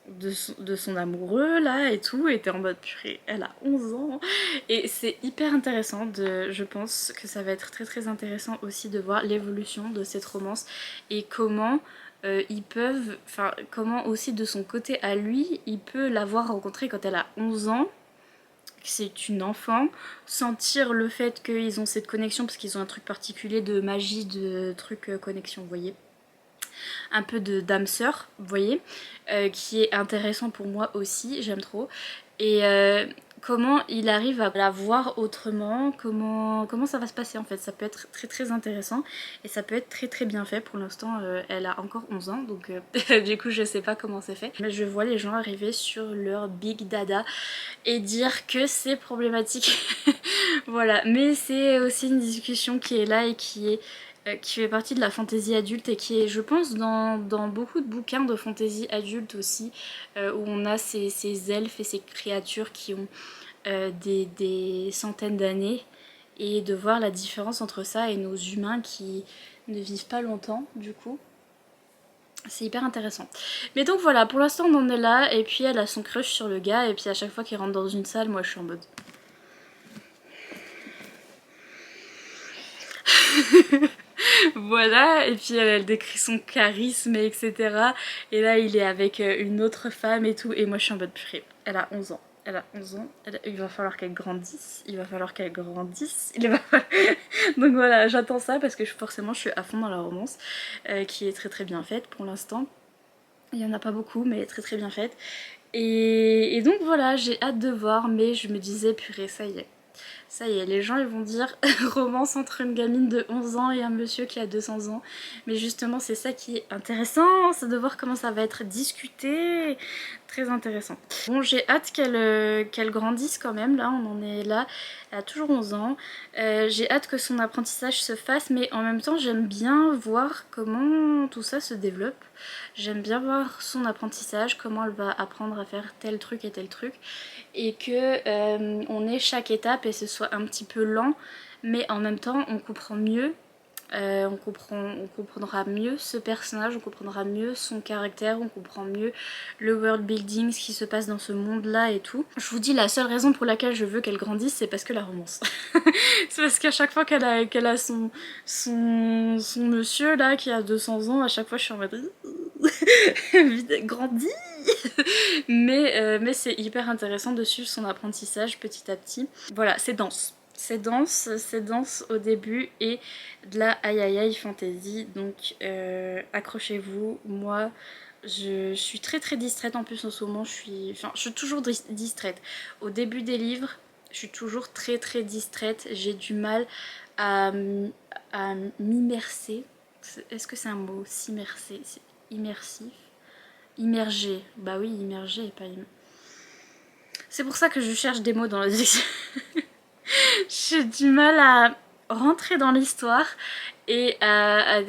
de son amoureux là et tout, et t'es en mode purée, elle a 11 ans, et c'est hyper intéressant je pense que ça va être très très intéressant aussi de voir l'évolution de cette romance et comment ils peuvent, enfin comment aussi de son côté à lui, il peut l'avoir rencontrée quand elle a 11 ans, c'est une enfant, sentir le fait qu'ils ont cette connexion parce qu'ils ont un truc particulier de magie, de truc connexion, vous voyez, un peu de d'âme sœur, vous voyez, qui est intéressant pour moi aussi, j'aime trop. Et comment il arrive à la voir autrement, comment ça va se passer en fait, ça peut être très très intéressant et ça peut être très très bien fait. Pour l'instant elle a encore 11 ans donc du coup je sais pas comment c'est fait, mais je vois les gens arriver sur leur big dada et dire que c'est problématique. Voilà, mais c'est aussi une discussion qui est là et qui fait partie de la fantaisie adulte et qui est je pense dans beaucoup de bouquins de fantaisie adulte aussi, où on a ces elfes et ces créatures qui ont des centaines d'années, et de voir la différence entre ça et nos humains qui ne vivent pas longtemps du coup. C'est hyper intéressant. Mais donc voilà, pour l'instant on en est là, et puis elle a son crush sur le gars, et puis à chaque fois qu'il rentre dans une salle, moi je suis en mode... Voilà, et puis elle décrit son charisme, etc. Et là il est avec une autre femme et tout, et moi je suis en mode purée, elle a 11 ans. Elle a 11 ans, il va falloir qu'elle grandisse, Donc voilà, j'attends ça parce que forcément je suis à fond dans la romance, qui est très très bien faite pour l'instant. Il y en a pas beaucoup, mais très très bien faite. Et donc voilà, j'ai hâte de voir, mais je me disais purée, ça y est, les gens ils vont dire romance entre une gamine de 11 ans et un monsieur qui a 200 ans. Mais justement c'est ça qui est intéressant, c'est de voir comment ça va être discuté. Très intéressant. Bon, j'ai hâte qu'elle grandisse quand même, là on en est là, elle a toujours 11 ans. J'ai hâte que son apprentissage se fasse, mais en même temps j'aime bien voir comment tout ça se développe. J'aime bien voir son apprentissage, comment elle va apprendre à faire tel truc et tel truc, et que on ait chaque étape et ce soit un petit peu lent, mais en même temps on comprend mieux. On comprendra mieux ce personnage, on comprendra mieux son caractère, on comprend mieux le world building, ce qui se passe dans ce monde là et tout. Je vous dis, la seule raison pour laquelle je veux qu'elle grandisse, c'est parce que la romance. C'est parce qu'à chaque fois qu'elle a son monsieur là qui a 200 ans, à chaque fois je suis en mode grandis. Mais c'est hyper intéressant de suivre son apprentissage petit à petit. Voilà, c'est dense. c'est dense au début et de la aïe aïe aïe fantasy, donc accrochez-vous. Moi je suis très distraite en plus en ce moment, je suis toujours distraite. Au début des livres, je suis toujours très distraite, j'ai du mal à, à m'immerser. Est-ce que c'est un mot? S'immerser, immersif? Immerger, bah oui, immerger et pas c'est pour ça que je cherche des mots dans le dictionnaire. J'ai du mal à rentrer dans l'histoire et à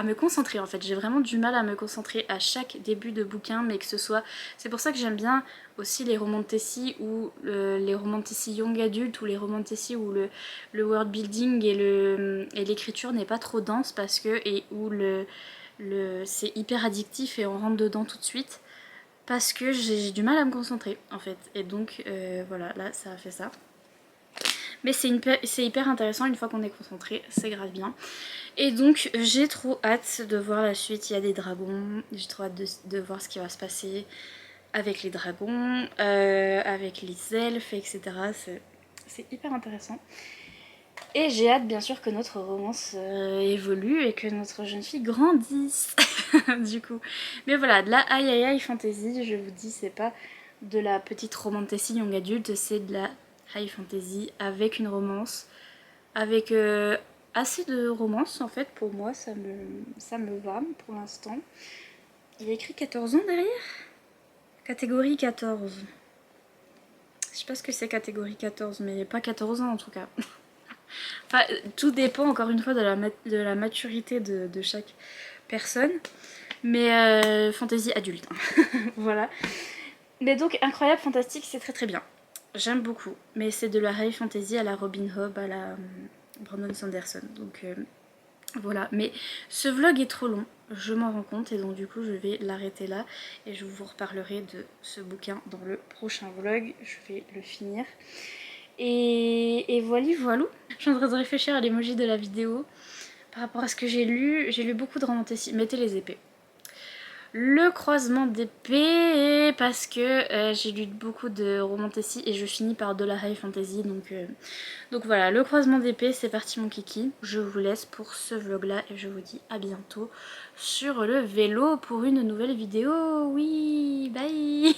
me concentrer en fait. J'ai vraiment du mal à me concentrer à chaque début de bouquin, mais que ce soit... C'est pour ça que j'aime bien aussi les romans de Tessie ou les romans de Tessie young adulte ou les romans de Tessie où le world building et l'écriture n'est pas trop dense parce que... et où c'est hyper addictif et on rentre dedans tout de suite parce que j'ai du mal à me concentrer en fait. Et donc voilà, là ça a fait ça. Mais c'est hyper intéressant une fois qu'on est concentré, c'est grave bien. Et donc j'ai trop hâte de voir la suite, il y a des dragons, j'ai trop hâte de voir ce qui va se passer avec les dragons, avec les elfes, etc. C'est hyper intéressant. Et j'ai hâte bien sûr que notre romance évolue et que notre jeune fille grandisse du coup. Mais voilà, de la aïe aïe aïe fantasy, je vous dis, c'est pas de la petite romantasy young adulte, c'est de la high fantasy avec une romance, avec assez de romance en fait pour moi, ça me va pour l'instant. Il y a écrit 14 ans derrière? Catégorie 14. Je sais pas ce que c'est catégorie 14, mais pas 14 ans en tout cas. Enfin, tout dépend encore une fois de la maturité de chaque personne. Mais fantasy adulte. Voilà. Mais donc incroyable, fantastique, c'est très bien. J'aime beaucoup. Mais c'est de la high fantasy à la Robin Hobb, à la Brandon Sanderson. Donc voilà. Mais ce vlog est trop long. Je m'en rends compte et donc du coup je vais l'arrêter là. Et je vous reparlerai de ce bouquin dans le prochain vlog. Je vais le finir. Et voilà. Je suis en train de réfléchir à l'emoji de la vidéo. Par rapport à ce que j'ai lu beaucoup de romantasy. Mettez les épées. Le croisement d'épées parce que j'ai lu beaucoup de romantasy et je finis par de la high fantasy donc voilà, le croisement d'épées, c'est parti mon kiki. Je vous laisse pour ce vlog là et je vous dis à bientôt sur le vélo pour une nouvelle vidéo. Oui, bye.